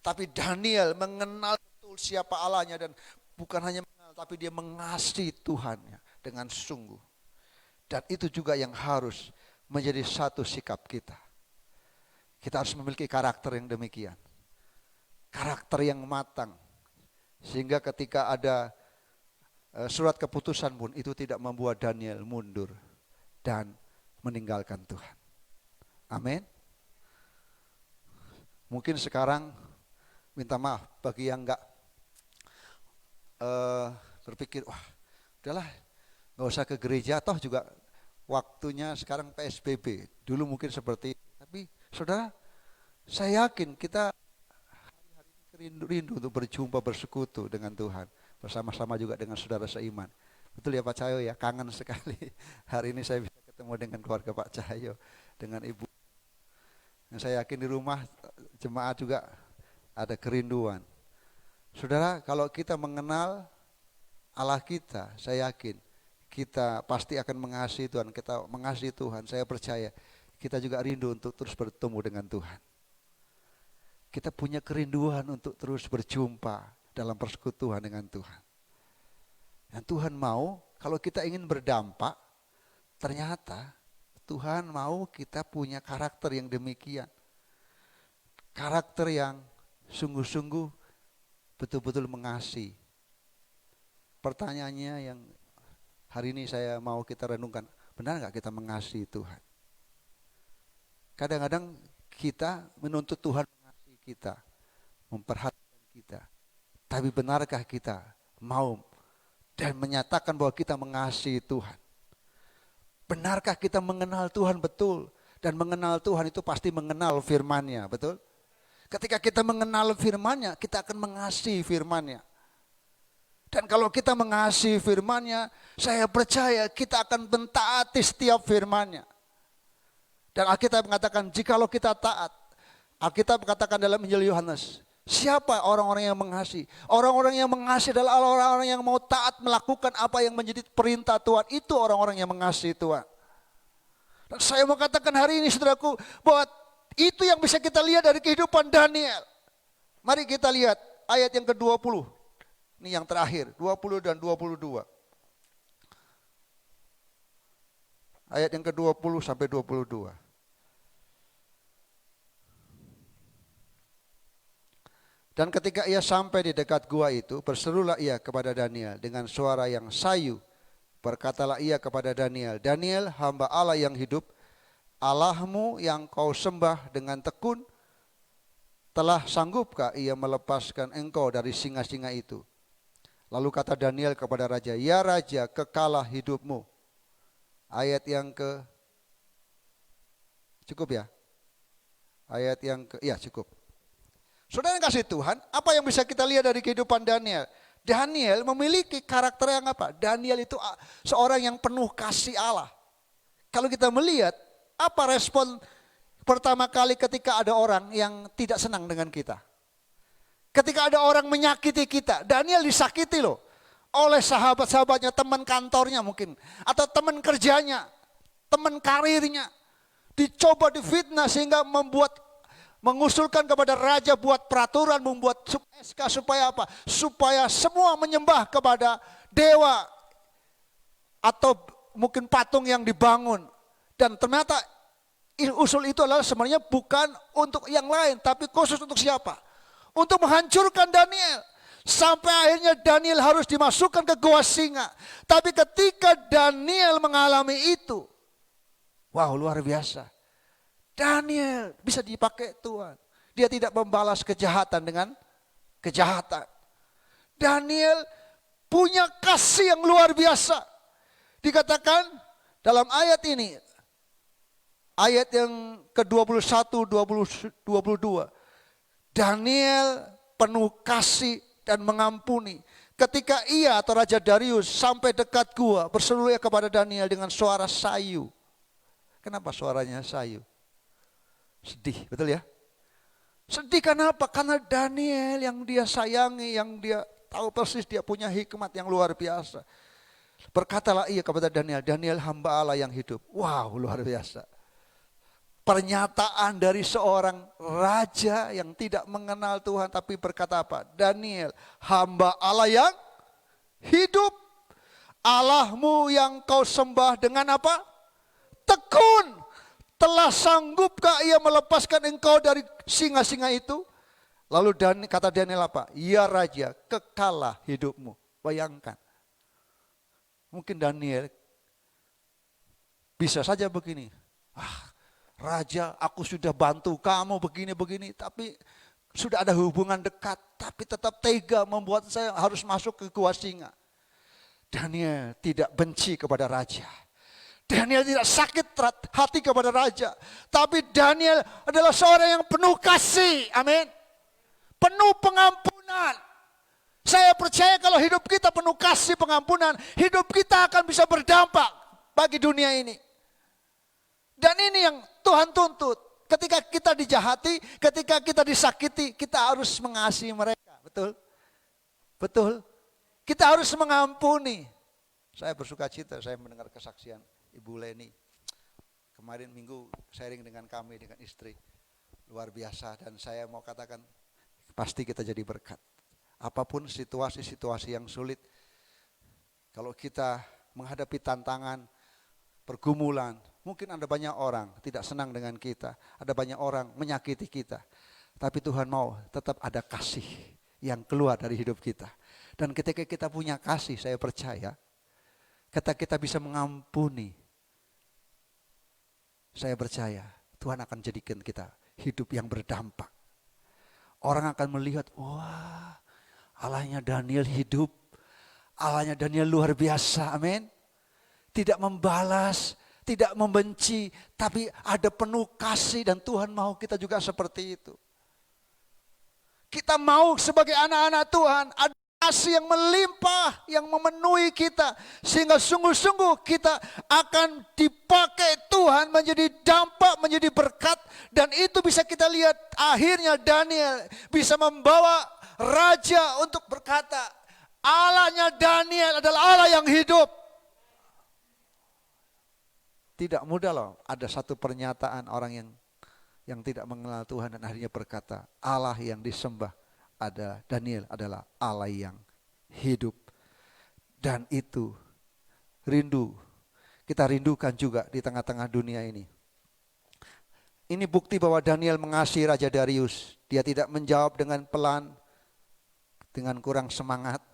tapi Daniel mengenal siapa Allahnya dan bukan hanya mengenal, tapi dia mengasihi Tuhannya dengan sungguh. Dan itu juga yang harus menjadi satu sikap kita. Kita harus memiliki karakter yang demikian. Karakter yang matang. Sehingga ketika ada surat keputusan pun itu tidak membuat Daniel mundur dan meninggalkan Tuhan. Amin. Mungkin sekarang minta maaf bagi yang enggak berpikir, wah udahlah gak usah ke gereja, toh juga waktunya sekarang PSBB. Dulu mungkin seperti itu. Tapi saudara, saya yakin kita hari-hari ini rindu untuk berjumpa, bersekutu dengan Tuhan. Bersama-sama juga dengan saudara seiman. Betul ya Pak Cahyo ya, kangen sekali. Hari ini saya bisa ketemu dengan keluarga Pak Cahyo, dengan Ibu. Dan saya yakin di rumah jemaat juga ada kerinduan. Saudara, kalau kita mengenal Allah kita, saya yakin kita pasti akan mengasihi Tuhan. Kita mengasihi Tuhan, saya percaya kita juga rindu untuk terus bertemu dengan Tuhan. Kita punya kerinduan untuk terus berjumpa dalam persekutuan dengan Tuhan. Dan Tuhan mau, kalau kita ingin berdampak, ternyata Tuhan mau kita punya karakter yang demikian. Karakter yang sungguh-sungguh betul-betul mengasihi. Pertanyaannya yang hari ini saya mau kita renungkan, benar nggak kita mengasihi Tuhan? Kadang-kadang kita menuntut Tuhan mengasihi kita, memperhatikan kita. Tapi benarkah kita mau dan menyatakan bahwa kita mengasihi Tuhan? Benarkah kita mengenal Tuhan betul? Dan mengenal Tuhan itu pasti mengenal firman-Nya, betul? Ketika kita mengenal firman-Nya, kita akan mengasihi firman-Nya. Dan kalau kita mengasihi firman-Nya, saya percaya kita akan mentaati setiap firman-Nya. Dan Alkitab mengatakan, jikalau kita taat, Alkitab katakan dalam Injil Yohanes, siapa orang-orang yang mengasihi? Orang-orang yang mengasihi adalah orang-orang yang mau taat melakukan apa yang menjadi perintah Tuhan. Itu orang-orang yang mengasihi Tuhan. Dan saya mau katakan hari ini saudaraku, bahwa itu yang bisa kita lihat dari kehidupan Daniel. Mari kita lihat ayat yang ke-20. Ini yang terakhir, 20 dan 22. Ayat yang ke-20 sampai 22. Dan ketika ia sampai di dekat gua itu, berserulah ia kepada Daniel dengan suara yang sayu. Berkatalah ia kepada Daniel, Daniel, hamba Allah yang hidup, Allahmu yang kau sembah dengan tekun, telah sanggupkah ia melepaskan engkau dari singa-singa itu? Lalu kata Daniel kepada raja, ya raja, kekalah hidupmu. Ayat yang cukup ya? Ayat yang ya cukup. Saudara yang kasih Tuhan, apa yang bisa kita lihat dari kehidupan Daniel? Daniel memiliki karakter yang apa? Daniel itu seorang yang penuh kasih Allah. Kalau kita melihat, apa respon pertama kali ketika ada orang yang tidak senang dengan kita? Ketika ada orang menyakiti kita, Daniel disakiti loh. Oleh sahabat-sahabatnya, teman kantornya mungkin. Atau teman kerjanya, teman karirnya. Dicoba difitnah sehingga mengusulkan kepada raja buat peraturan, membuat SK supaya apa? Supaya semua menyembah kepada dewa atau mungkin patung yang dibangun. Dan ternyata usul itu adalah sebenarnya bukan untuk yang lain, tapi khusus untuk siapa? Untuk menghancurkan Daniel. Sampai akhirnya Daniel harus dimasukkan ke gua singa. Tapi ketika Daniel mengalami itu, wow, luar biasa. Daniel bisa dipakai Tuhan. Dia tidak membalas kejahatan dengan kejahatan. Daniel punya kasih yang luar biasa. Dikatakan dalam ayat ini, ayat yang ke-21, 22. Daniel penuh kasih dan mengampuni. Ketika ia atau Raja Darius sampai dekat gua, berseru kepada Daniel dengan suara sayu. Kenapa suaranya sayu? Sedih, betul ya? Sedih kenapa? Karena Daniel yang dia sayangi, yang dia tahu persis dia punya hikmat yang luar biasa. Berkatalah ia kepada Daniel, Daniel hamba Allah yang hidup. Wow, luar biasa. Pernyataan dari seorang raja yang tidak mengenal Tuhan tapi berkata apa? Daniel, hamba Allah yang hidup. Allahmu yang kau sembah dengan apa? Tekun. Telah sanggupkah ia melepaskan engkau dari singa-singa itu? Lalu kata Daniel apa? Ya raja, kekalah hidupmu. Bayangkan. Mungkin Daniel bisa saja begini. Raja, aku sudah bantu kamu begini-begini, tapi sudah ada hubungan dekat, tapi tetap tega membuat saya harus masuk ke gua singa. Daniel tidak benci kepada raja. Daniel tidak sakit hati kepada raja. Tapi Daniel adalah seorang yang penuh kasih. Amin. Penuh pengampunan. Saya percaya kalau hidup kita penuh kasih pengampunan, hidup kita akan bisa berdampak bagi dunia ini. Dan ini yang Tuhan tuntut. Ketika kita dijahati, ketika kita disakiti, kita harus mengasihi mereka. Betul? Betul? Kita harus mengampuni. Saya bersuka cita, saya mendengar kesaksian Ibu Leni. Kemarin minggu sharing dengan kami, dengan istri. Luar biasa, dan saya mau katakan, pasti kita jadi berkat. Apapun situasi-situasi yang sulit, kalau kita menghadapi tantangan, pergumulan, mungkin ada banyak orang tidak senang dengan kita, ada banyak orang menyakiti kita. Tapi Tuhan mau tetap ada kasih yang keluar dari hidup kita. Dan ketika kita punya kasih, saya percaya, ketika kita bisa mengampuni, saya percaya Tuhan akan jadikan kita hidup yang berdampak. Orang akan melihat, wah, Allahnya Daniel hidup, Allahnya Daniel luar biasa, amin. Tidak membalas, tidak membenci, tapi ada penuh kasih, dan Tuhan mau kita juga seperti itu. Kita mau sebagai anak-anak Tuhan, ada kasih yang melimpah, yang memenuhi kita, sehingga sungguh-sungguh kita akan dipakai Tuhan menjadi dampak, menjadi berkat, dan itu bisa kita lihat akhirnya Daniel bisa membawa raja untuk berkata, Allahnya Daniel adalah Allah yang hidup. Tidak mudah loh, ada satu pernyataan orang yang tidak mengenal Tuhan dan akhirnya berkata, Allah yang disembah ada Daniel adalah Allah yang hidup. Dan itu rindu, kita rindukan juga di tengah-tengah dunia ini. Ini bukti bahwa Daniel mengasihi Raja Darius. Dia tidak menjawab dengan pelan, dengan kurang semangat,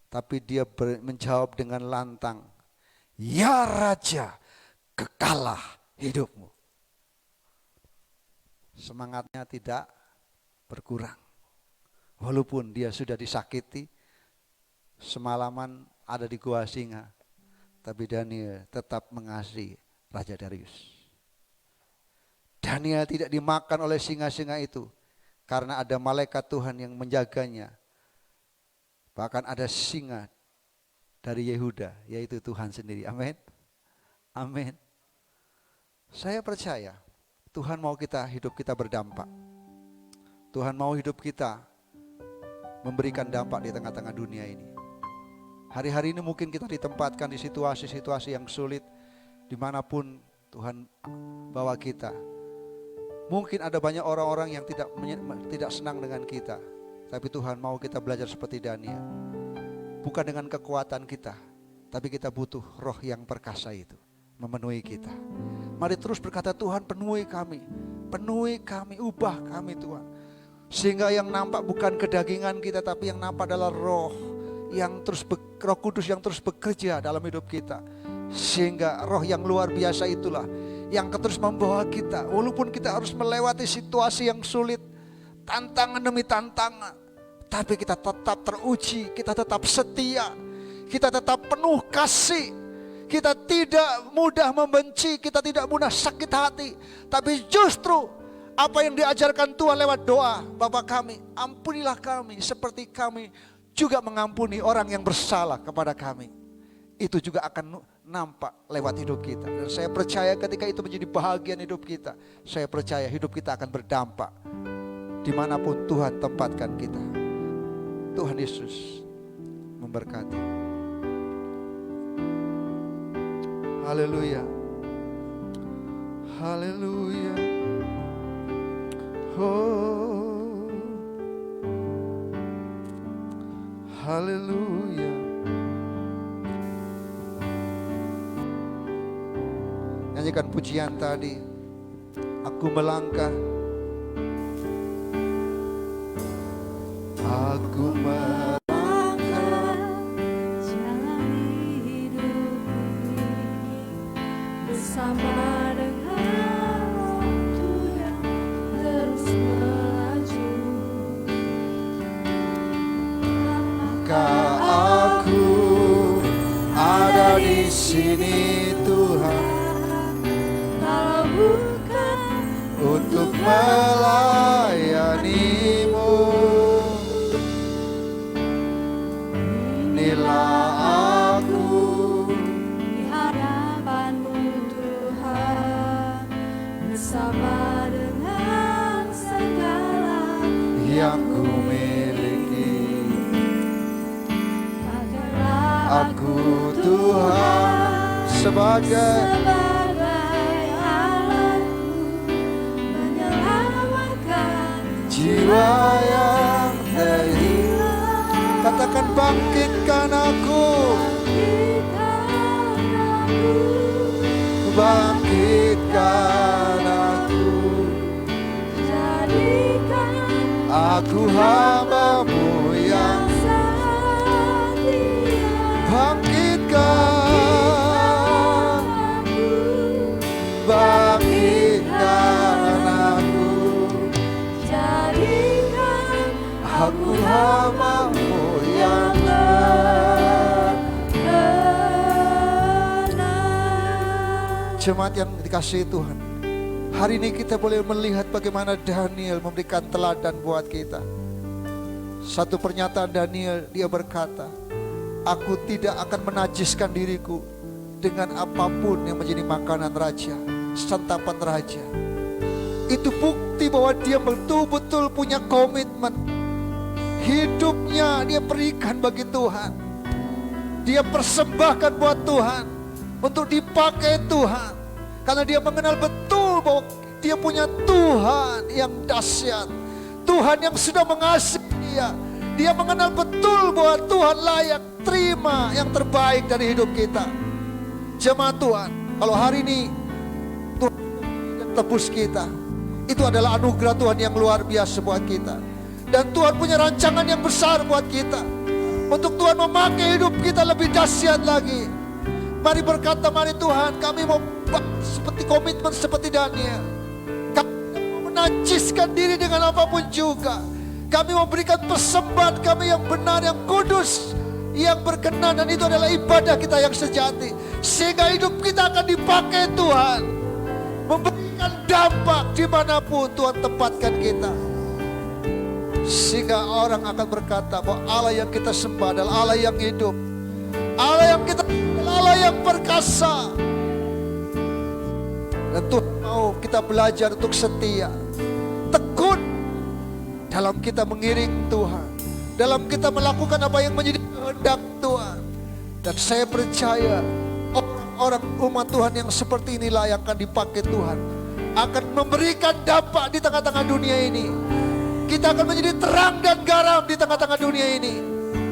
tapi dia menjawab dengan lantang. Ya Raja, kekalah hidupmu. Semangatnya tidak berkurang. Walaupun dia sudah disakiti, semalaman ada di gua singa, tapi Daniel tetap mengasihi Raja Darius. Daniel tidak dimakan oleh singa-singa itu karena ada malaikat Tuhan yang menjaganya. Bahkan ada singa dari Yehuda, yaitu Tuhan sendiri. Amin. Amin. Saya percaya Tuhan mau hidup kita berdampak. Tuhan mau hidup kita memberikan dampak di tengah-tengah dunia ini. Hari-hari ini mungkin kita ditempatkan di situasi-situasi yang sulit, dimanapun Tuhan bawa kita. Mungkin ada banyak orang-orang yang tidak senang dengan kita, tapi Tuhan mau kita belajar seperti Daniel. Bukan dengan kekuatan kita, tapi kita butuh roh yang perkasa itu memenuhi kita. Mari terus berkata, Tuhan penuhi kami, ubah kami Tuhan. Sehingga yang nampak bukan kedagingan kita, tapi yang nampak adalah roh Kudus yang terus bekerja dalam hidup kita. Sehingga roh yang luar biasa itulah yang terus membawa kita, walaupun kita harus melewati situasi yang sulit, tantangan demi tantangan, tapi kita tetap teruji, kita tetap setia, kita tetap penuh kasih, kita tidak mudah membenci, kita tidak mudah sakit hati, tapi justru apa yang diajarkan Tuhan lewat doa, Bapa kami, ampunilah kami seperti kami juga mengampuni orang yang bersalah kepada kami. Itu juga akan nampak lewat hidup kita. Dan saya percaya ketika itu menjadi bahagian hidup kita, saya percaya hidup kita akan berdampak dimanapun Tuhan tempatkan kita. Tuhan Yesus memberkati. Haleluya. Haleluya. Oh. Haleluya. Nyanyikan pujian tadi, aku melangkah, aku melangkah jalan hidup ini bersama dengan waktu yang terus melaju. maka aku ada di sini Tuhan, bukan untuk melayanimu. Inilah aku di hadapanmu Tuhan, bersama dengan segala yang ku miliki. Pakarlah Aku Tuhan sebagai jiwa yang terhilang. Katakan bangkitkan aku, bangkitkan aku, jadikan aku hamba-Mu yang setia. bangkitkan, bangkitkan aku, Jadikan aku hamba-Mu yang Jemaat yang dikasihi Tuhan, hari ini kita boleh melihat bagaimana Daniel memberikan teladan buat kita. Satu pernyataan Daniel, dia berkata, aku tidak akan menajiskan diriku dengan apapun yang menjadi makanan raja, santapan raja. Itu bukti bahwa dia betul-betul punya komitmen. Hidupnya dia berikan bagi Tuhan. Dia persembahkan buat Tuhan, untuk dipakai Tuhan. Karena dia mengenal betul bahwa dia punya Tuhan yang dahsyat, Tuhan yang sudah mengasihi dia. Dia mengenal betul bahwa Tuhan layak terima yang terbaik dari hidup kita. Jemaat Tuhan, kalau hari ini Tuhan tebus kita, itu adalah anugerah Tuhan yang luar biasa buat kita. Dan Tuhan punya rancangan yang besar buat kita, untuk Tuhan memakai hidup kita lebih dahsyat lagi. Mari berkata, mari Tuhan, kami mau seperti komitmen seperti Daniel. Kami mau menajiskan diri dengan apapun juga. Kami memberikan persembahan kami yang benar, yang kudus, yang berkenan, dan itu adalah ibadah kita yang sejati. Sehingga hidup kita akan dipakai Tuhan, memberikan dampak dimanapun Tuhan tempatkan kita. Sehingga orang akan berkata bahwa Allah yang kita sembah adalah Allah yang hidup, Allah yang kita adalah Allah yang perkasa. Dan Tuhan mau kita belajar untuk setia, tekun dalam kita mengiring Tuhan, dalam kita melakukan apa yang menjadi kehendak Tuhan. Dan saya percaya orang-orang umat Tuhan yang seperti inilah yang akan dipakai Tuhan, akan memberikan dampak di tengah-tengah dunia ini. Kita akan menjadi terang dan garam di tengah-tengah dunia ini,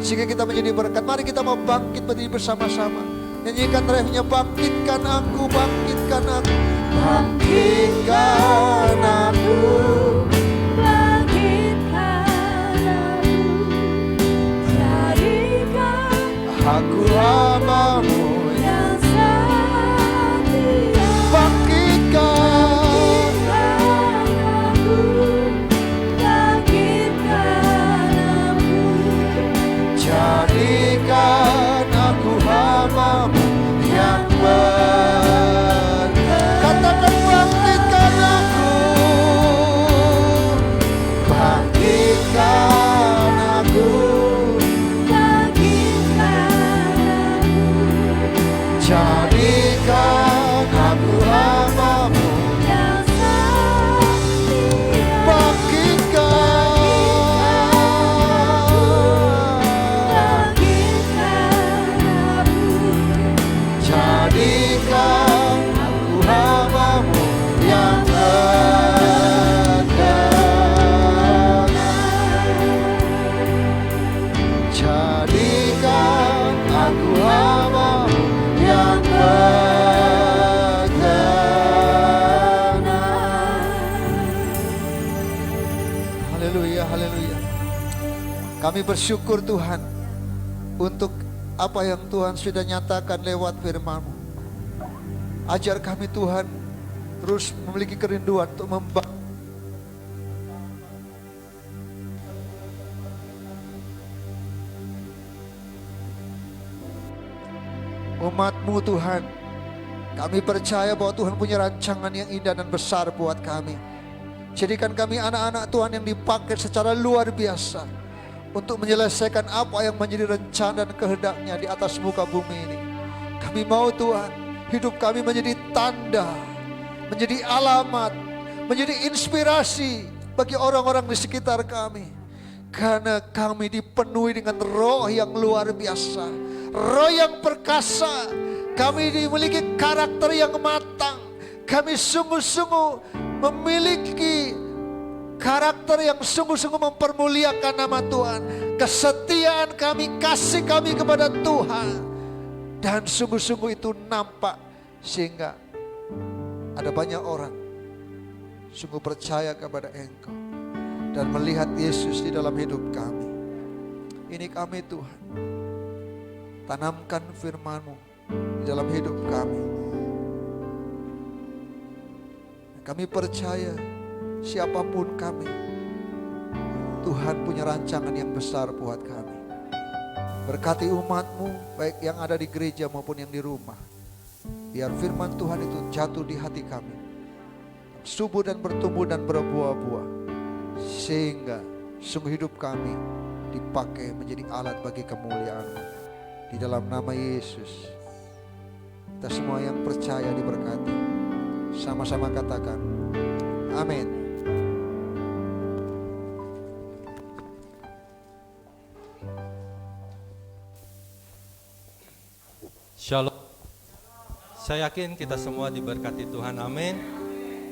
sehingga kita menjadi berkat. Mari kita mau bangkit berdiri bersama-sama, nyanyikan refnya, bangkitkan aku, bangkitkan aku, bangkitkan aku, aku hamba-Mu yang setia. Bangkitkan aku, bangkitkan aku, jadikan aku hamba-Mu yang benar. Katakan bangkitkan aku, bangkitkan aku, jadikan aku hamba-Mu yang setia. Bangkitkan aku, jadikan aku hamba-Mu yang benar. Jadikan aku hamba-Mu yang berkenan. Haleluya, haleluya. Kami bersyukur Tuhan untuk apa yang Tuhan sudah nyatakan lewat firman-Mu. Ajar kami Tuhan terus memiliki kerinduan untuk membangun umat-Mu Tuhan. Kami percaya bahwa Tuhan punya rancangan yang indah dan besar buat kami. Jadikan kami anak-anak Tuhan yang dipakai secara luar biasa untuk menyelesaikan apa yang menjadi rencana dan kehendak-Nya di atas muka bumi ini. Kami mau Tuhan, hidup kami menjadi tanda, menjadi alamat, menjadi inspirasi bagi orang-orang di sekitar kami. Karena kami dipenuhi dengan roh yang luar biasa, roh yang perkasa. Kami dimiliki karakter yang matang. Kami sungguh-sungguh memiliki karakter yang sungguh-sungguh mempermuliakan nama Tuhan. Kesetiaan kami, kasih kami kepada Tuhan, dan sungguh-sungguh itu nampak, sehingga ada banyak orang sungguh percaya kepada Engkau dan melihat Yesus di dalam hidup kami. Ini kami Tuhan, tanamkan firman-Mu di dalam hidup kami. Kami percaya siapapun kami, Tuhan punya rancangan yang besar buat kami. Berkati umat-Mu, baik yang ada di gereja maupun yang di rumah. Biar firman Tuhan itu jatuh di hati kami, subur dan bertumbuh dan berbuah-buah, sehingga sungguh hidup kami dipakai menjadi alat bagi kemuliaan-Mu. Di dalam nama Yesus, kita semua yang percaya diberkati. Sama-sama katakan amin. Shalom. Saya yakin kita semua diberkati Tuhan, amin.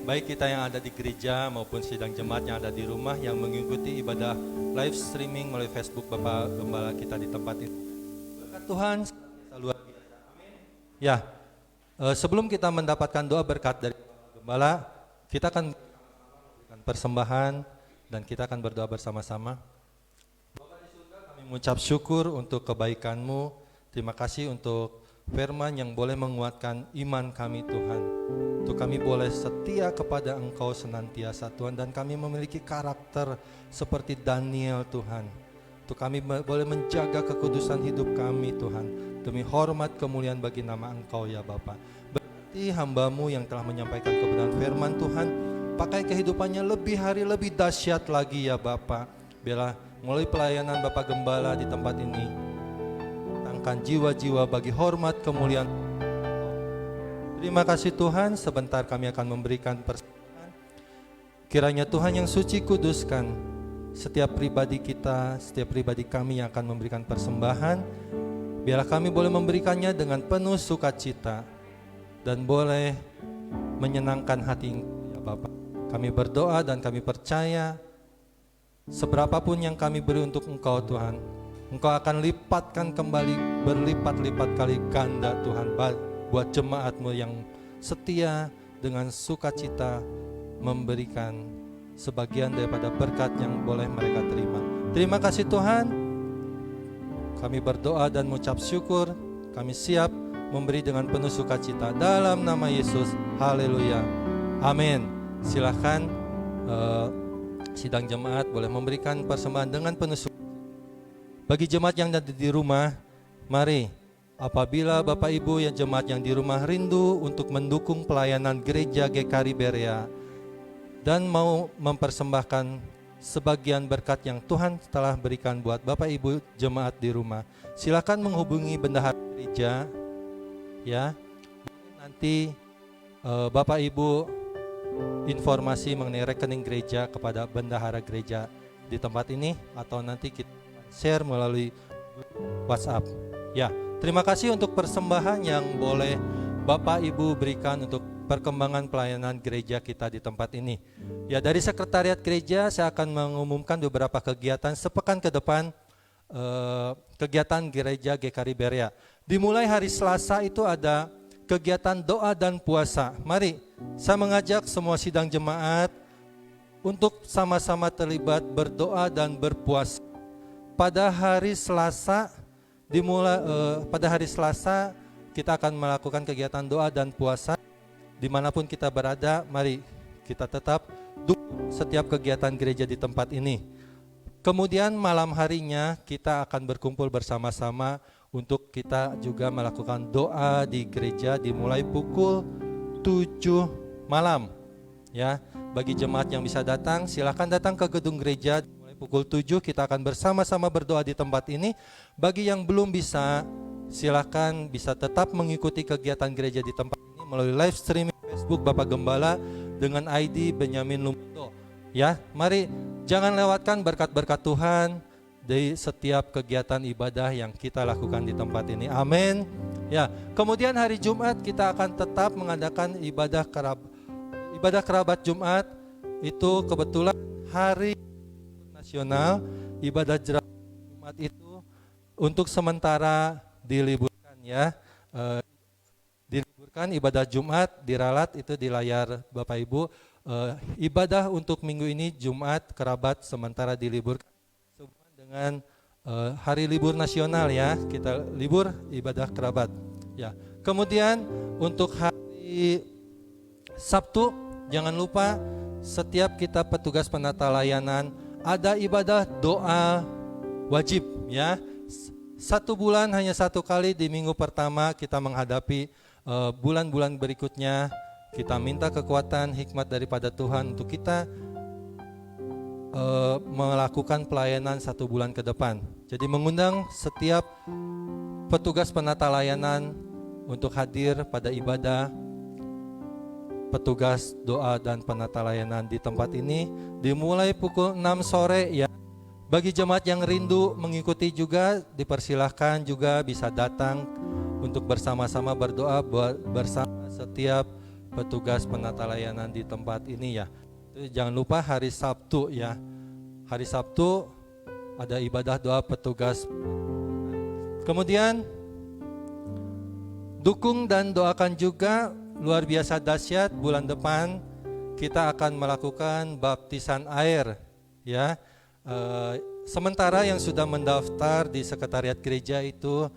Baik kita yang ada di gereja maupun sidang jemaat yang ada di rumah, yang mengikuti ibadah live streaming melalui Facebook Bapak Gembala kita di tempat ini. Berkat Tuhan luar biasa, amin. Ya, sebelum kita mendapatkan doa berkat dari Bapak Gembala, kita akan memberikan persembahan dan kita akan berdoa bersama-sama. Bapak di surga, kami mengucap syukur untuk kebaikan-Mu. Terima kasih untuk firman yang boleh menguatkan iman kami Tuhan. Untuk kami boleh setia kepada Engkau senantiasa Tuhan, dan kami memiliki karakter seperti Daniel Tuhan. Untuk kami boleh menjaga kekudusan hidup kami Tuhan, demi hormat kemuliaan bagi nama Engkau ya Bapa. Berarti hamba-Mu yang telah menyampaikan kebenaran firman Tuhan, pakai kehidupannya lebih hari lebih dahsyat lagi ya Bapa. Biarlah melalui pelayanan Bapak Gembala di tempat ini, tangkan jiwa-jiwa bagi hormat kemuliaan. Terima kasih Tuhan, sebentar kami akan memberikan persembahan. Kiranya Tuhan yang suci kuduskan setiap pribadi kita, setiap pribadi kami yang akan memberikan persembahan. Biarlah kami boleh memberikannya dengan penuh sukacita dan boleh menyenangkan hati ya Bapak. Kami berdoa dan kami percaya seberapapun yang kami beri untuk Engkau Tuhan, Engkau akan lipatkan kembali berlipat-lipat kali ganda Tuhan, buat jemaat-Mu yang setia dengan sukacita memberikan sebagian daripada berkat yang boleh mereka terima. Terima kasih Tuhan, kami berdoa dan mengucap syukur. Kami siap memberi dengan penuh sukacita dalam nama Yesus. Haleluya, amin. Silakan sidang jemaat boleh memberikan persembahan dengan penuh sukacita. Bagi jemaat yang ada di rumah, mari, apabila Bapak Ibu yang jemaat yang di rumah rindu untuk mendukung pelayanan gereja GKRI Berea dan mau mempersembahkan sebagian berkat yang Tuhan telah berikan buat Bapak Ibu jemaat di rumah, silakan menghubungi bendahara gereja ya. Nanti Bapak Ibu informasi mengenai rekening gereja kepada bendahara gereja di tempat ini, atau nanti kita share melalui WhatsApp ya. Terima kasih untuk persembahan yang boleh Bapak Ibu berikan untuk perkembangan pelayanan gereja kita di tempat ini. Ya, dari sekretariat gereja saya akan mengumumkan beberapa kegiatan sepekan ke depan, kegiatan gereja GKRI Berea. Dimulai hari Selasa itu ada kegiatan doa dan puasa. Mari, saya mengajak semua sidang jemaat untuk sama-sama terlibat berdoa dan berpuasa. Pada hari Selasa pada hari Selasa kita akan melakukan kegiatan doa dan puasa. Dimanapun kita berada, mari kita tetap dukung setiap kegiatan gereja di tempat ini. Kemudian malam harinya kita akan berkumpul bersama-sama untuk kita juga melakukan doa di gereja dimulai pukul 7 malam. Ya, bagi jemaat yang bisa datang, silakan datang ke gedung gereja. Pukul 7 kita akan bersama-sama berdoa di tempat ini. Bagi yang belum bisa, silakan bisa tetap mengikuti kegiatan gereja di tempat ini melalui live streaming Facebook Bapak Gembala dengan ID Benyamin Lumito. Ya, mari jangan lewatkan berkat-berkat Tuhan di setiap kegiatan ibadah yang kita lakukan di tempat ini. Amin. Ya, kemudian hari Jumat kita akan tetap mengadakan ibadah kerabat Jumat. Itu kebetulan hari nasional, ibadah Jumat itu untuk sementara diliburkan ya. Diliburkan ibadah Jumat, diralat itu di layar Bapak Ibu. Ibadah untuk minggu ini Jumat kerabat sementara diliburkan sehubungan dengan hari libur nasional ya. Kita libur ibadah kerabat ya. Kemudian untuk hari Sabtu jangan lupa setiap kita petugas penata layanan ada ibadah doa wajib ya. 1 bulan hanya 1 kali di minggu pertama kita menghadapi bulan-bulan berikutnya. Kita minta kekuatan hikmat daripada Tuhan untuk kita melakukan pelayanan 1 bulan ke depan. Jadi mengundang setiap petugas penata layanan untuk hadir pada ibadah petugas doa dan penata layanan di tempat ini dimulai pukul 6 sore ya. Bagi jemaat yang rindu mengikuti juga dipersilahkan juga bisa datang untuk bersama-sama berdoa bersama setiap petugas penata layanan di tempat ini ya. Jangan lupa hari Sabtu ya. Hari Sabtu ada ibadah doa petugas. Kemudian dukung dan doakan juga luar biasa dahsyat bulan depan kita akan melakukan baptisan air ya. Sementara yang sudah mendaftar di sekretariat gereja itu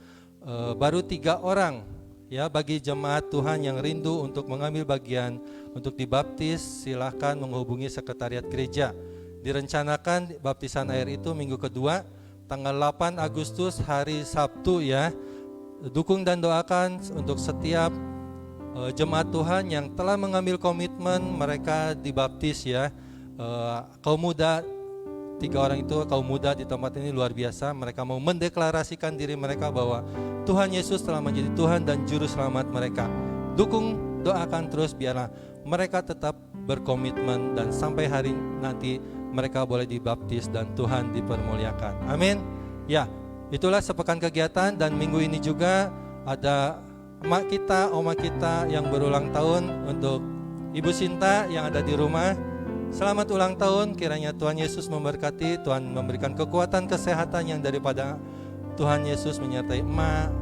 baru 3 orang Ya, bagi jemaat Tuhan yang rindu untuk mengambil bagian untuk dibaptis, silahkan menghubungi sekretariat gereja. Direncanakan baptisan air itu minggu kedua, tanggal 8 Agustus hari Sabtu ya. Dukung dan doakan untuk setiap jemaat Tuhan yang telah mengambil komitmen mereka dibaptis ya. Kaum muda, 3 orang itu kaum muda di tempat ini luar biasa. Mereka mau mendeklarasikan diri mereka bahwa Tuhan Yesus telah menjadi Tuhan dan Juru Selamat mereka. Dukung, doakan terus biarlah mereka tetap berkomitmen dan sampai hari nanti mereka boleh dibaptis dan Tuhan dipermuliakan. Amin. Ya, itulah sepekan kegiatan dan minggu ini juga ada emak kita, oma kita yang berulang tahun. Untuk Ibu Sinta yang ada di rumah, selamat ulang tahun, kiranya Tuhan Yesus memberkati, Tuhan memberikan kekuatan kesehatan yang daripada Tuhan Yesus menyertai emak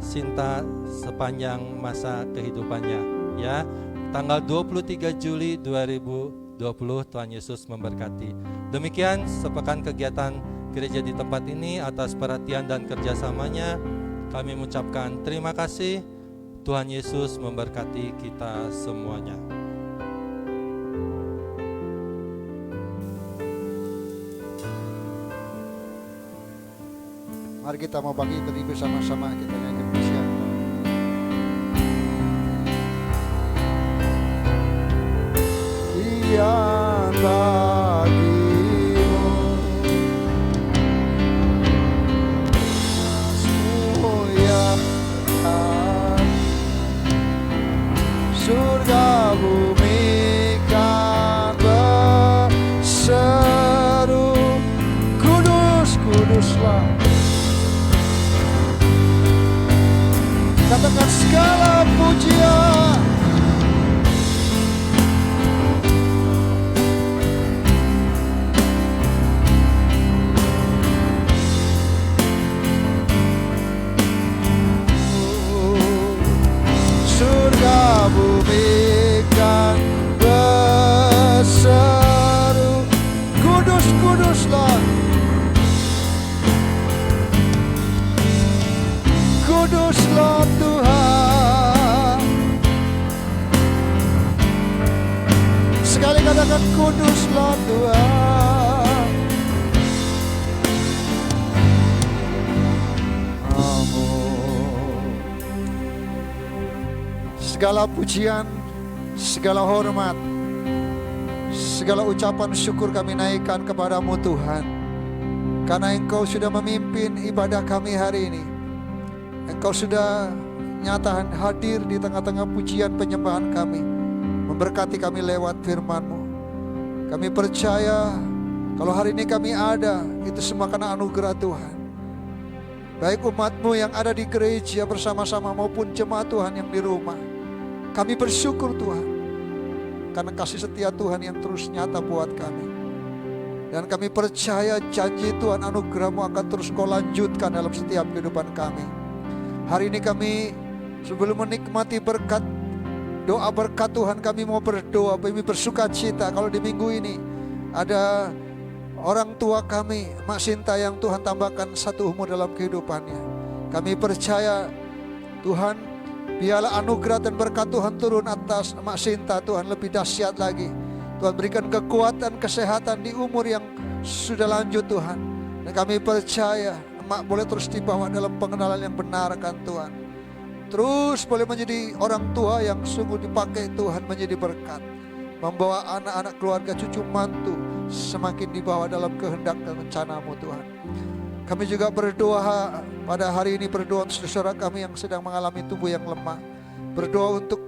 Sinta sepanjang masa kehidupannya ya. Tanggal 23 Juli 2020 Tuhan Yesus memberkati. Demikian sepekan kegiatan gereja di tempat ini. Atas perhatian dan kerjasamanya kami mengucapkan terima kasih. Tuhan Yesus memberkati kita semuanya. Mari kita mau bagi tadi bersama-sama, kita nyanyi pujian. Yang bagimu semuliaan, surga bumi kan berseru, kudus, kuduslah. Katakan segala pujian, surga bumi kan berseru, kudus, kuduslah. Kuduslah Tuhan. Sekali katakan kuduslah Tuhan. Amin. Segala pujian, segala hormat, segala ucapan syukur kami naikkan kepadamu Tuhan, karena Engkau sudah memimpin ibadah kami hari ini. Engkau sudah nyata hadir di tengah-tengah pujian penyembahan kami, memberkati kami lewat firman-Mu. Kami percaya kalau hari ini kami ada, itu semua karena anugerah Tuhan. Baik umat-Mu yang ada di gereja bersama-sama maupun jemaat Tuhan yang di rumah. Kami bersyukur Tuhan, karena kasih setia Tuhan yang terus nyata buat kami. Dan kami percaya janji Tuhan, anugerah-Mu akan terus Kau lanjutkan dalam setiap kehidupan kami. Hari ini kami sebelum menikmati berkat, doa berkat Tuhan, kami mau berdoa, kami bersuka cita. Kalau di minggu ini ada orang tua kami, Mak Sinta, yang Tuhan tambahkan 1 umur dalam kehidupannya. Kami percaya Tuhan, biarlah anugerah dan berkat Tuhan turun atas Mak Sinta Tuhan lebih dahsyat lagi. Tuhan berikan kekuatan, kesehatan di umur yang sudah lanjut Tuhan. Dan kami percaya Emak boleh terus dibawa dalam pengenalan yang benar kan Tuhan. Terus boleh menjadi orang tua yang sungguh dipakai Tuhan menjadi berkat. Membawa anak-anak, keluarga, cucu, mantu semakin dibawa dalam kehendak dan rencana-Mu Tuhan. Kami juga berdoa pada hari ini, berdoa untuk saudara kami yang sedang mengalami tubuh yang lemah. Berdoa untuk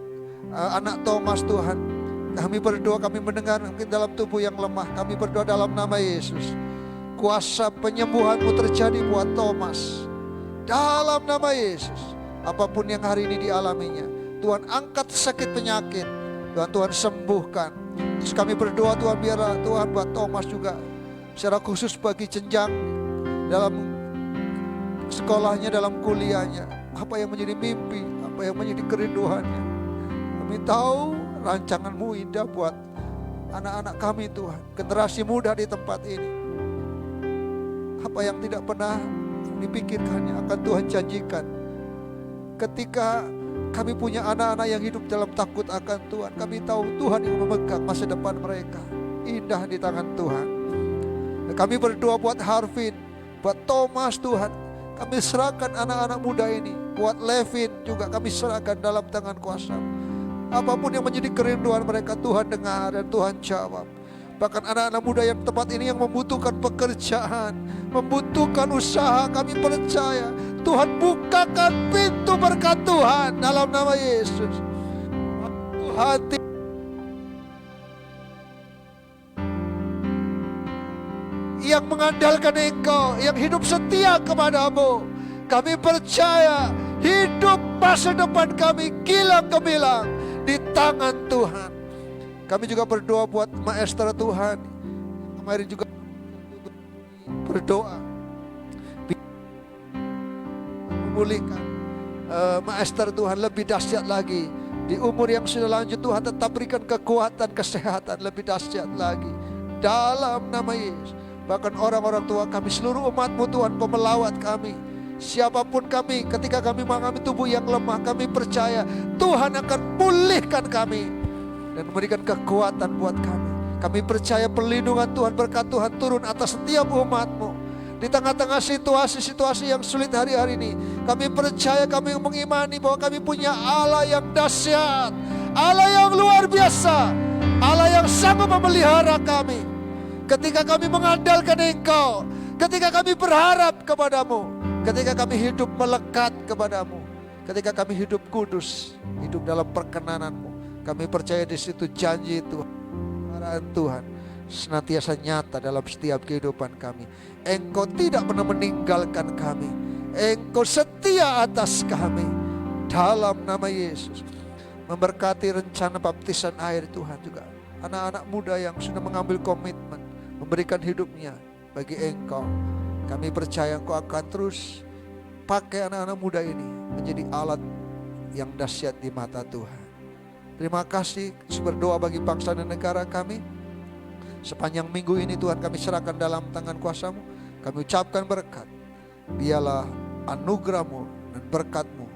anak Thomas Tuhan. Kami berdoa, kami mendengar mungkin dalam tubuh yang lemah. Kami berdoa dalam nama Yesus. Kuasa penyembuhan-Mu terjadi buat Thomas. Dalam nama Yesus. Apapun yang hari ini dialaminya, Tuhan angkat sakit penyakit. Tuhan sembuhkan. Terus kami berdoa Tuhan, biarlah Tuhan buat Thomas juga secara khusus bagi jenjang dalam sekolahnya, dalam kuliahnya. Apa yang menjadi mimpi, apa yang menjadi kerinduannya. Kami tahu rancangan-Mu indah buat anak-anak kami Tuhan. Generasi muda di tempat ini. Apa yang tidak pernah dipikirkannya akan Tuhan janjikan. ketika kami punya anak-anak yang hidup dalam takut akan Tuhan, kami tahu Tuhan yang memegang masa depan mereka. Indah di tangan Tuhan. Dan kami berdoa buat Harvin, buat Thomas Tuhan. Kami serahkan anak-anak muda ini. Buat Levin juga kami serahkan dalam tangan kuasa. Apapun yang menjadi kerinduan mereka, Tuhan dengar dan Tuhan jawab. Bahkan anak-anak muda yang tempat ini yang membutuhkan pekerjaan, membutuhkan usaha, kami percaya Tuhan bukakan pintu berkat Tuhan dalam nama Yesus. Hati yang mengandalkan Engkau, yang hidup setia kepadamu, kami percaya hidup masa depan kami kilang gemilang di tangan Tuhan. Kami juga berdoa buat Maestro Tuhan. Kemarin juga berdoa memulihkan Maestro Tuhan lebih dahsyat lagi. Di umur yang sudah lanjut, Tuhan tetap berikan kekuatan, kesehatan lebih dahsyat lagi dalam nama Yesus. Bahkan orang-orang tua kami, seluruh umat-Mu Tuhan, pemelawat kami, siapapun kami, ketika kami mengalami tubuh yang lemah, kami percaya Tuhan akan pulihkan kami dan memberikan kekuatan buat kami. Kami percaya perlindungan Tuhan, berkat Tuhan turun atas setiap umat-Mu. Di tengah-tengah situasi-situasi yang sulit hari-hari ini, kami percaya, kami mengimani bahwa kami punya Allah yang dahsyat, Allah yang luar biasa, Allah yang sanggup memelihara kami. Ketika kami mengandalkan Engkau, ketika kami berharap kepadamu, ketika kami hidup melekat kepadamu, ketika kami hidup kudus, hidup dalam perkenanan-Mu, kami percaya di situ janji Tuhan, arahan Tuhan senantiasa nyata dalam setiap kehidupan kami. Engkau tidak pernah meninggalkan kami, Engkau setia atas kami. Dalam nama Yesus, memberkati rencana baptisan air Tuhan juga. Anak-anak muda yang sudah mengambil komitmen memberikan hidupnya bagi Engkau, kami percaya Engkau akan terus pakai anak-anak muda ini menjadi alat yang dahsyat di mata Tuhan. Terima kasih, berdoa bagi bangsa dan negara kami. Sepanjang minggu ini Tuhan kami serahkan dalam tangan kuasa-Mu. Kami ucapkan berkat. Biarlah anugerah-Mu dan berkat-Mu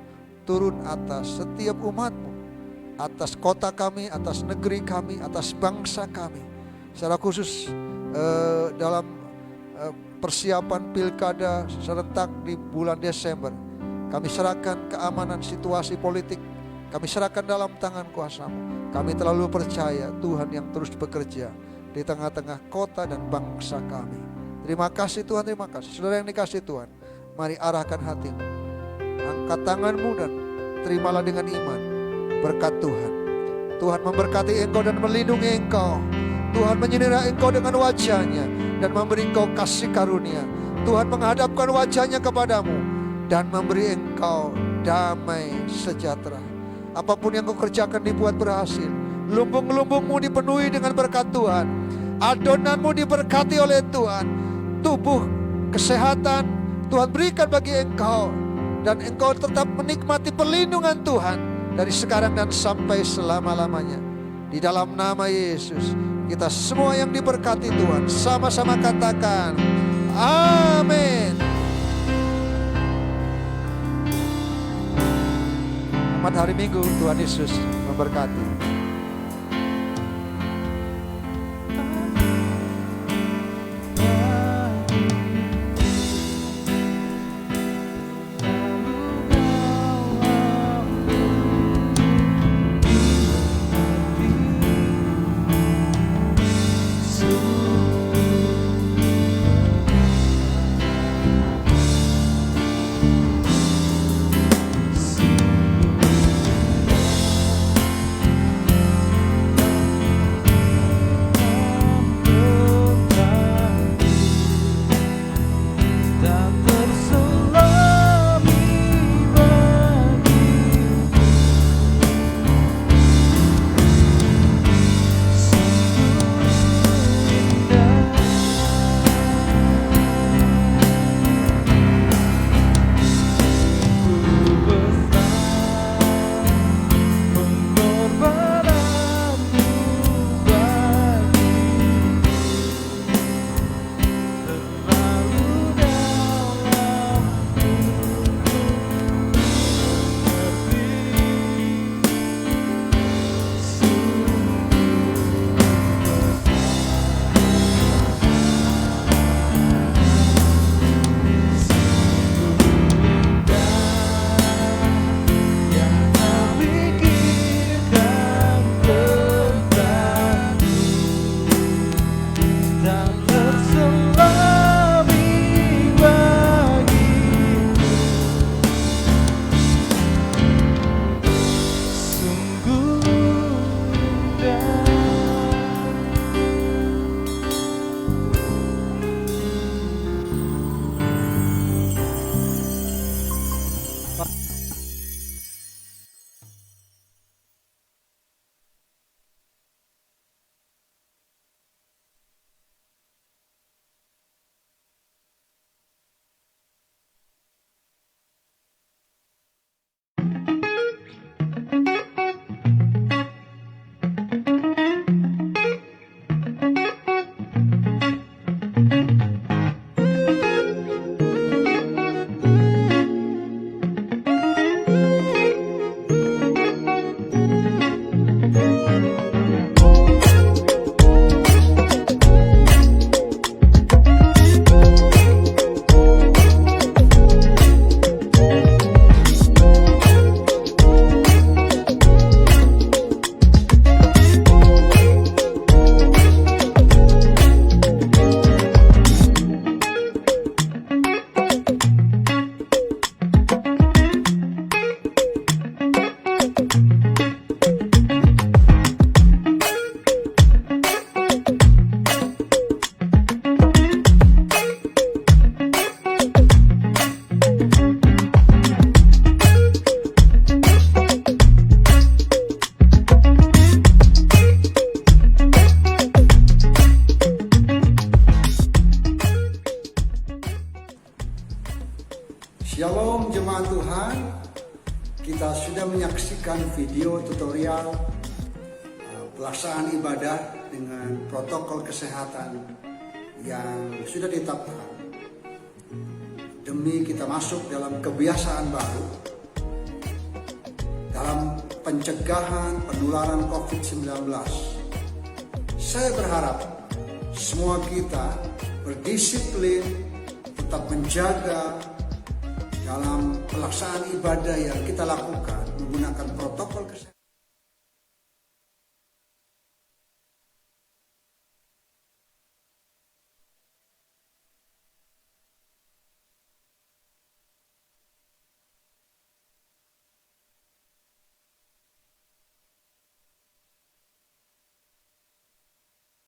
turun atas setiap umat-Mu, atas kota kami, atas negeri kami, atas bangsa kami. Secara khusus dalam persiapan pilkada serentak di bulan Desember, kami serahkan keamanan situasi politik, kami serahkan dalam tangan kuasa-Mu. Kami terlalu percaya Tuhan yang terus bekerja di tengah-tengah kota dan bangsa kami. Terima kasih Tuhan, terima kasih. Saudara yang dikasih Tuhan, mari arahkan hatimu, angkat tanganmu dan terimalah dengan iman berkat Tuhan. Tuhan memberkati engkau dan melindungi engkau. Tuhan menyinari engkau dengan wajahnya dan memberi engkau kasih karunia. Tuhan menghadapkan wajahnya kepadamu dan memberi engkau damai sejahtera. Apapun yang kau kerjakan dibuat berhasil. Lumbung-lumbungmu dipenuhi dengan berkat Tuhan. Adonanmu diberkati oleh Tuhan. Tubuh, kesehatan Tuhan berikan bagi engkau, dan engkau tetap menikmati perlindungan Tuhan dari sekarang dan sampai selama-lamanya. Di dalam nama Yesus, kita semua yang diberkati Tuhan sama-sama katakan amin. Selamat hari Minggu, Tuhan Yesus memberkati. Shalom jemaat Tuhan, kita sudah menyaksikan video tutorial pelaksanaan ibadah dengan protokol kesehatan yang sudah ditetapkan demi kita masuk dalam kebiasaan baru dalam pencegahan penularan COVID-19. Saya berharap semua kita berdisiplin, tetap menjaga dalam pelaksanaan ibadah yang kita lakukan menggunakan protokol kesehatan.